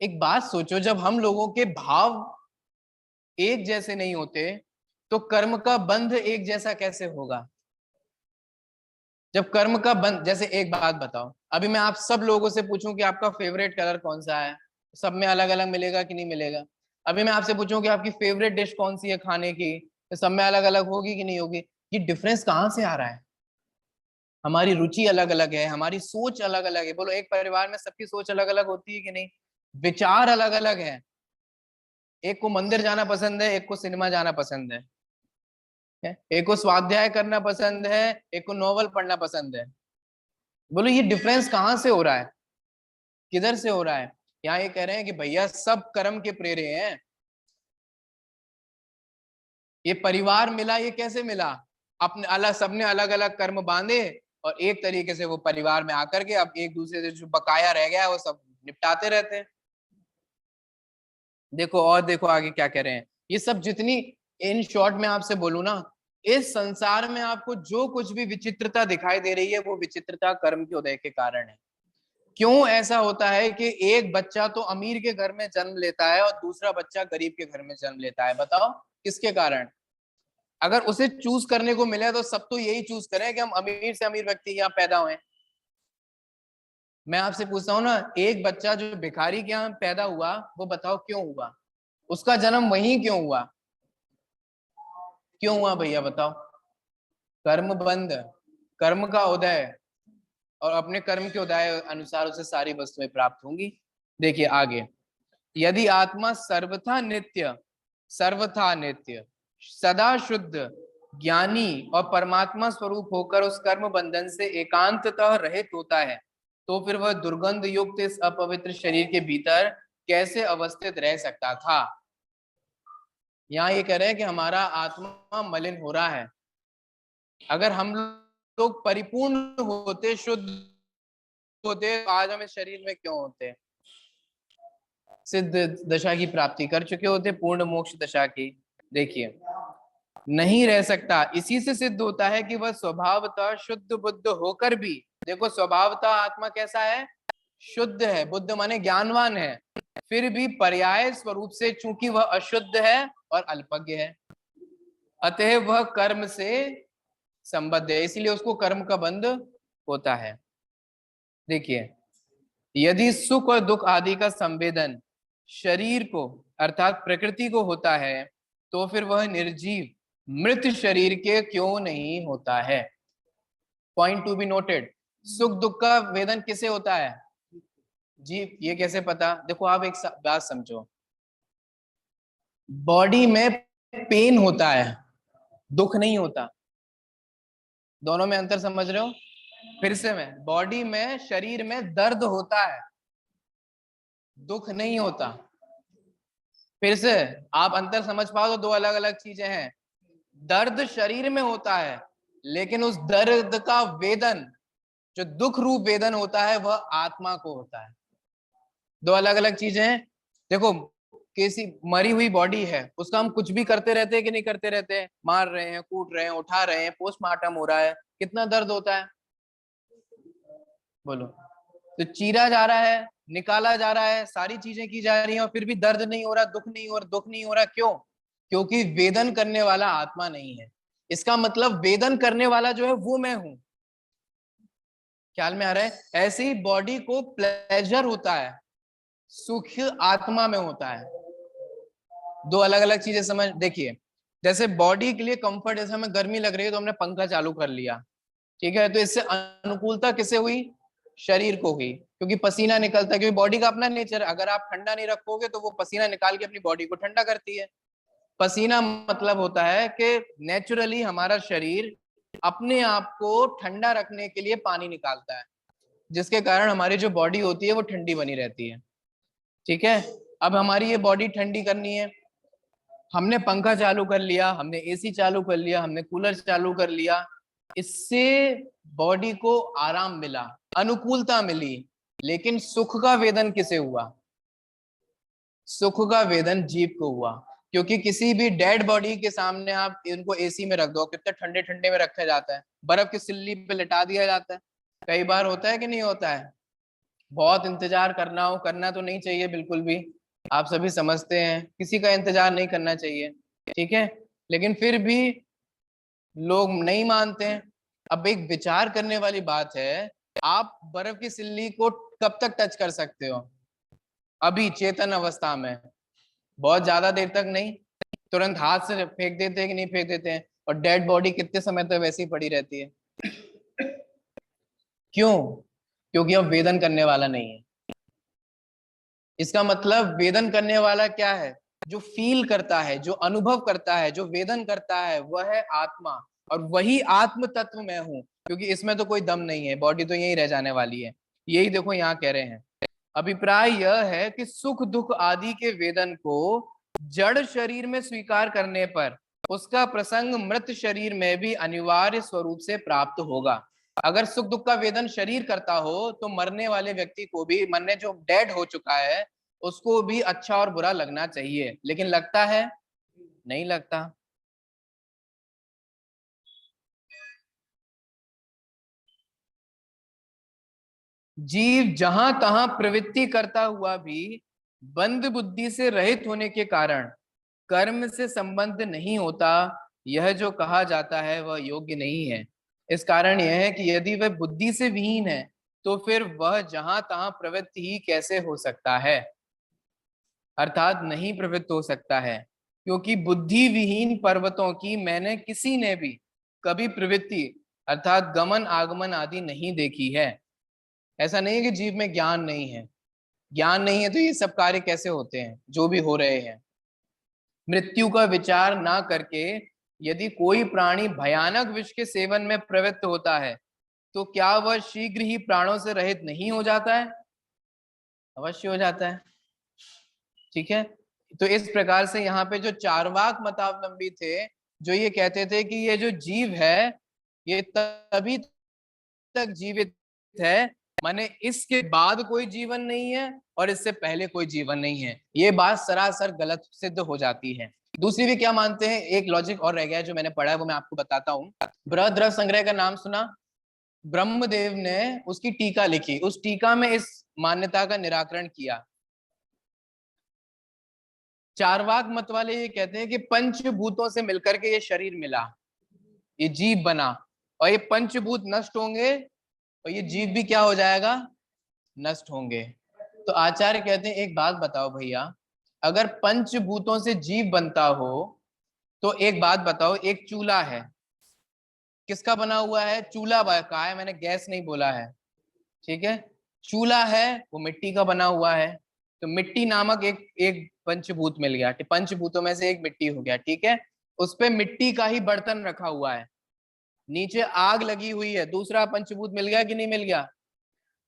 एक बात सोचो, जब हम लोगों के भाव एक जैसे नहीं होते तो कर्म का बंध एक जैसा कैसे होगा। जब कर्म का बंध, जैसे एक बात बताओ, अभी मैं आप सब लोगों से पूछूं कि आपका फेवरेट कलर कौन सा है, सब में अलग अलग मिलेगा कि नहीं मिलेगा। अभी मैं आपसे पूछूं कि आपकी फेवरेट डिश कौन सी है खाने की, तो सब में अलग अलग होगी कि नहीं होगी। ये डिफरेंस कहाँ से आ रहा है? हमारी रुचि अलग अलग है, हमारी सोच अलग अलग है। बोलो एक परिवार में सबकी सोच अलग अलग होती है कि नहीं? विचार अलग अलग है। एक को मंदिर जाना पसंद है, एक को सिनेमा जाना पसंद है, एक को स्वाध्याय करना पसंद है, एक को नॉवल पढ़ना पसंद है। बोलो ये डिफरेंस कहाँ से हो रहा है, किधर से हो रहा है? यहाँ ये कह रहे हैं कि भैया सब कर्म के प्रेरे हैं। ये परिवार मिला, ये कैसे मिला? अपने अलग, सबने अलग अलग कर्म बांधे और एक तरीके से वो परिवार में आकर के अब एक दूसरे से जो बकाया रह गया है वो सब निपटाते रहते हैं। देखो और देखो आगे क्या कह रहे हैं। ये सब जितनी, इन शॉर्ट में आपसे बोलूं ना, इस संसार में आपको जो कुछ भी विचित्रता दिखाई दे रही है वो विचित्रता कर्म के उदय के कारण है। क्यों ऐसा होता है कि एक बच्चा तो अमीर के घर में जन्म लेता है और दूसरा बच्चा गरीब के घर में जन्म लेता है, बताओ किसके कारण? अगर उसे चूज करने को मिले तो सब तो यही चूज करें कि हम अमीर से अमीर व्यक्ति यहाँ पैदा हुए। मैं आपसे पूछता हूँ ना, एक बच्चा जो भिखारी के यहाँ पैदा हुआ वो बताओ क्यों हुआ? उसका जन्म वहीं क्यों हुआ? क्यों हुआ भैया बताओ? कर्म बंध, कर्म का उदय, और अपने कर्म के उदय अनुसार उसे सारी वस्तुएं प्राप्त होंगी। देखिए आगे, यदि आत्मा सर्वथा नित्य, सदा शुद्ध, ज्ञानी और परमात्मा स्वरूप होकर उस कर्म बंधन से एकांततः रहित होता है, तो फिर वह दुर्गंध युक्त इस अपवित्र शरीर के भीतर कैसे अवस्थित रह सकता था। यहाँ ये कह रहे हैं कि हमारा आत्मा मलिन हो रहा है। अगर हम लोग परिपूर्ण होते, शुद्ध होते, तो आज हम इस शरीर में क्यों होते? सिद्ध दशा की प्राप्ति कर चुके होते, पूर्ण मोक्ष दशा की। देखिए, नहीं रह सकता। इसी से सिद्ध होता है कि वह स्वभावतः शुद्ध बुद्ध होकर भी, देखो स्वभावतः आत्मा कैसा है? शुद्ध है। बुद्ध माने ज्ञानवान है। फिर भी पर्याय स्वरूप से चूंकि वह अशुद्ध है और अल्पज्ञ है, अतः वह कर्म से संबद्ध है, इसलिए उसको कर्म का बंध होता है। देखिए, यदि सुख और दुख आदि का संवेदन शरीर को अर्थात प्रकृति को होता है, तो फिर वह निर्जीव मृत शरीर के क्यों नहीं होता है? Point to be noted. सुख दुख का वेदन किसे होता है? जी, ये कैसे पता? देखो, आप एक बात समझो, बॉडी में पेन होता है, दुख नहीं होता। दोनों में अंतर समझ रहे हो? फिर से मैं, बॉडी में, शरीर में दर्द होता है, दुख नहीं होता। फिर से आप अंतर समझ पाओ तो दो अलग अलग चीजें हैं। दर्द शरीर में होता है, लेकिन उस दर्द का वेदन, जो दुख रूप वेदन होता है, वह आत्मा को होता है। दो अलग अलग चीजें हैं। देखो, किसी मरी हुई बॉडी है, उसका हम कुछ भी करते रहते हैं कि नहीं करते रहते हैं? मार रहे हैं, कूट रहे हैं, उठा रहे हैं, पोस्टमार्टम हो रहा है, कितना दर्द होता है? बोलो। तो चीरा जा रहा है, निकाला जा रहा है, सारी चीजें की जा रही हैं, और फिर भी दर्द नहीं हो रहा, दुख नहीं हो रहा, दुख नहीं हो रहा। क्यों? क्योंकि वेदन करने वाला आत्मा नहीं है। इसका मतलब वेदन करने वाला जो है वो मैं हूं। ख्याल में आ रहा है? ऐसे ही बॉडी को प्लेजर होता है, सुख आत्मा में होता है। दो अलग अलग चीजें समझ। देखिए, जैसे बॉडी के लिए कंफर्ट, जैसे हमें गर्मी लग रही है तो हमने पंखा चालू कर लिया, ठीक है, तो इससे अनुकूलता किसे हुई? शरीर को हुई, क्योंकि पसीना निकलता है, क्योंकि बॉडी का अपना नेचर, अगर आप ठंडा नहीं रखोगे तो वो पसीना निकाल के अपनी बॉडी को ठंडा करती है। पसीना मतलब होता है कि नेचुरली हमारा शरीर अपने आप को ठंडा रखने के लिए पानी निकालता है, जिसके कारण हमारी जो बॉडी होती है वो ठंडी बनी रहती है। ठीक है, अब हमारी ये बॉडी ठंडी करनी है, हमने पंखा चालू कर लिया, हमने एसी चालू कर लिया, हमने कूलर चालू कर लिया, इससे बॉडी को आराम मिला, अनुकूलता मिली। लेकिन सुख का वेदन किसे हुआ? सुख का वेदन जीव को हुआ। क्योंकि किसी भी डेड बॉडी के सामने आप इनको एसी में रख दो, कितने ठंडे ठंडे में रखा जाता है, बर्फ की सिल्ली पे लिटा दिया जाता है। कई बार होता है कि नहीं होता है? बहुत इंतजार करना हो, करना तो नहीं चाहिए बिल्कुल भी, आप सभी समझते हैं, किसी का इंतजार नहीं करना चाहिए, ठीक है, लेकिन फिर भी लोग नहीं मानते हैं। अब एक विचार करने वाली बात है, आप बर्फ की सिल्ली को कब तक टच कर सकते हो? अभी चेतन अवस्था में, बहुत ज्यादा देर तक नहीं। तुरंत हाथ से फेंक देते हैं कि नहीं फेंक देते हैं? और डेड बॉडी कितने समय तक वैसी ही पड़ी रहती है? क्यों? क्योंकि अब वेदन करने वाला नहीं है। इसका मतलब वेदन करने वाला क्या है? जो फील करता है, जो अनुभव करता है, जो वेदन करता है, वह है आत्मा। और वही आत्म तत्व मैं हूं, क्योंकि इसमें तो कोई दम नहीं है, बॉडी तो यही रह जाने वाली है। यही देखो यहाँ कह रहे हैं। अभिप्राय यह है कि सुख दुख आदि के वेदन को जड़ शरीर में स्वीकार करने पर उसका प्रसंग मृत शरीर में भी अनिवार्य स्वरूप से प्राप्त होगा। अगर सुख दुख का वेदन शरीर करता हो तो मरने वाले व्यक्ति को भी, मरने जो डेड हो चुका है, उसको भी अच्छा और बुरा लगना चाहिए। लेकिन लगता है? नहीं लगता। जीव जहां तहां प्रवृत्ति करता हुआ भी बंद बुद्धि से रहित होने के कारण कर्म से संबंध नहीं होता, यह जो कहा जाता है वह योग्य नहीं है। इस कारण यह है कि यदि वह बुद्धि से विहीन है, तो फिर वह जहां तहां प्रवृत्ति ही कैसे हो सकता है? अर्थात नहीं प्रवृत्त हो सकता है, क्योंकि बुद्धि विहीन पर्वतों की मैंने किसी ने भी कभी प्रवृत्ति अर्थात गमन आगमन आदि नहीं देखी है। ऐसा नहीं है कि जीव में ज्ञान नहीं है। ज्ञान नहीं है तो ये सब कार्य कैसे होते हैं जो भी हो रहे हैं? मृत्यु का विचार ना करके यदि कोई प्राणी भयानक विष के सेवन में प्रवृत्त होता है, तो क्या वह शीघ्र ही प्राणों से रहित नहीं हो जाता है? अवश्य हो जाता है। ठीक है, तो इस प्रकार से यहाँ पे जो चार्वाक मतावलंबी थे, जो ये कहते थे कि ये जो जीव है ये तभी तक जीवित है, माने इसके बाद कोई जीवन नहीं है और इससे पहले कोई जीवन नहीं है, ये बात सरासर गलत सिद्ध हो जाती है। दूसरी भी क्या मानते हैं, एक लॉजिक और रह गया है जो मैंने पढ़ा है, वो मैं आपको बताता हूँ। बृहद्रव्य संग्रह का नाम सुना? ब्रह्मदेव ने उसकी टीका लिखी, उस टीका में इस मान्यता का निराकरण किया। चारवाक मत वाले ये कहते हैं कि पंचभूतों से मिलकर के ये शरीर मिला, ये जीव बना, और ये पंचभूत नष्ट होंगे और ये जीव भी क्या हो जाएगा? नष्ट होंगे। तो आचार्य कहते हैं एक बात बताओ भैया, अगर पंचभूतों से जीव बनता हो तो एक बात बताओ, एक चूल्हा है, किसका बना हुआ है? चूल्हा कहा है मैंने, गैस नहीं बोला है, ठीक है। चूल्हा है वो मिट्टी का बना हुआ है, तो मिट्टी नामक एक एक पंचभूत मिल गया, पंचभूतों में से एक मिट्टी हो गया, ठीक है। उस पे मिट्टी का ही बर्तन रखा हुआ है, नीचे आग लगी हुई है, दूसरा पंचभूत मिल गया कि नहीं मिल गया?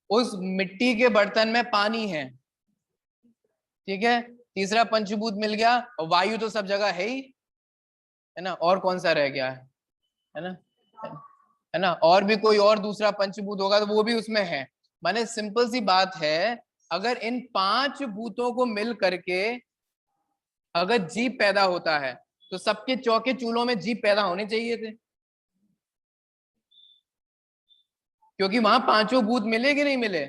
उस मिट्टी के बर्तन में पानी है, ठीक है, तीसरा पंचभूत मिल गया, और वायु तो सब जगह है ही, है ना, और कौन सा रह गया है ना, है ना, और भी कोई और दूसरा पंचभूत होगा तो वो भी उसमें है। माने सिंपल सी बात है, अगर इन पांच भूतों को मिल करके अगर जीव पैदा होता है तो सबके चौके चूल्हों में जीव पैदा होने चाहिए थे, क्योंकि वहां पांचों भूत मिले कि नहीं मिले?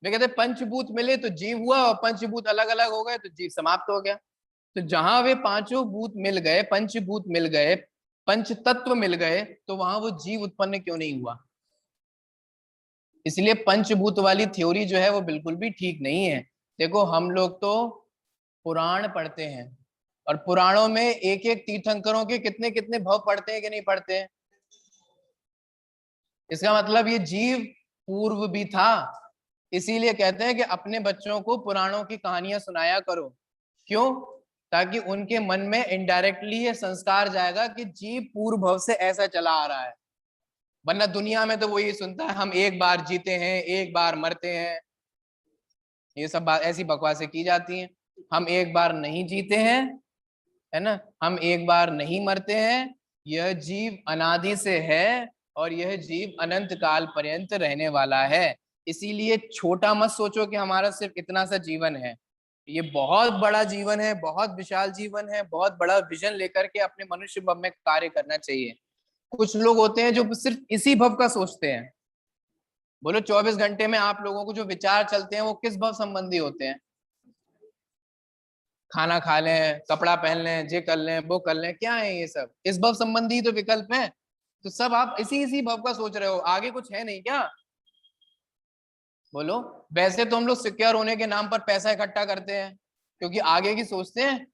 वे कहते पंचभूत मिले तो जीव हुआ, और पंचभूत अलग अलग हो गए तो जीव समाप्त हो गया। तो जहां वे पांचों भूत मिल गए, पंचभूत मिल गए, पंच तत्व मिल गए, तो वहां वो जीव उत्पन्न क्यों नहीं हुआ? इसलिए पंचभूत वाली थ्योरी जो है वो बिल्कुल भी ठीक नहीं है। देखो हम लोग तो पुराण पढ़ते हैं, और पुराणों में एक एक तीर्थंकरों के कितने कितने भव पढ़ते हैं कि नहीं पढ़ते हैं? इसका मतलब ये जीव पूर्व भी था। इसीलिए कहते हैं कि अपने बच्चों को पुराणों की कहानियां सुनाया करो। क्यों? ताकि उनके मन में इनडायरेक्टली ये संस्कार जाएगा कि जीव पूर्व भव से ऐसा चला आ रहा है। वरना दुनिया में तो वो ये सुनता है हम एक बार जीते हैं, एक बार मरते हैं, ये सब बात ऐसी बकवासें की जाती हैं। हम एक बार नहीं जीते हैं, है ना, हम एक बार नहीं मरते हैं, यह जीव अनादि से है, और यह जीव अनंत काल पर्यंत रहने वाला है। इसीलिए छोटा मत सोचो कि हमारा सिर्फ इतना सा जीवन है, ये बहुत बड़ा जीवन है, बहुत विशाल जीवन है, बहुत बड़ा विजन लेकर के अपने मनुष्य भव में कार्य करना चाहिए। कुछ लोग होते हैं जो सिर्फ इसी भव का सोचते हैं। बोलो 24 घंटे में आप लोगों को जो विचार चलते हैं वो किस भव संबंधी होते हैं? खाना खा लें, कपड़ा पहन लें, ये कर लें, वो कर लें, क्या है ये सब? इस भव संबंधी तो विकल्प है। तो सब आप इसी इसी भव का सोच रहे हो, आगे कुछ है नहीं क्या? बोलो। वैसे तो हम लोग सिक्योर होने के नाम पर पैसा इकट्ठा करते हैं, क्योंकि आगे की सोचते हैं।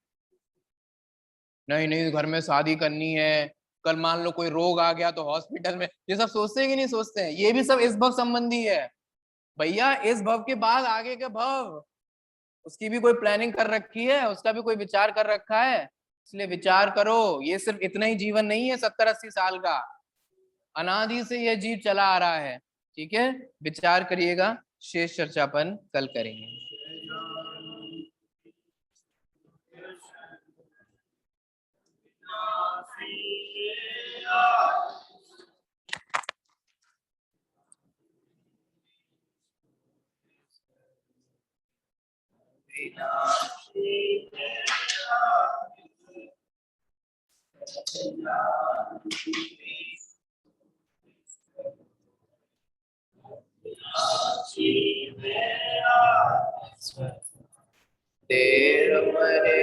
नहीं नहीं, घर में शादी करनी है, कल मान लो कोई रोग आ गया तो हॉस्पिटल में, ये सब सोचते हैं कि नहीं सोचते हैं? ये भी सब इस भव संबंधी है भैया। इस भव के बाद आगे के भव, उसकी भी कोई प्लानिंग कर रखी है, उसका भी कोई विचार कर रखा है। इसलिए विचार करो, ये सिर्फ इतना ही जीवन नहीं है 70-80 साल का, अनादि से यह जीव चला आ रहा है। ठीक है, विचार करिएगा, शेष चर्चा अपन कल करेंगे। तेर मरे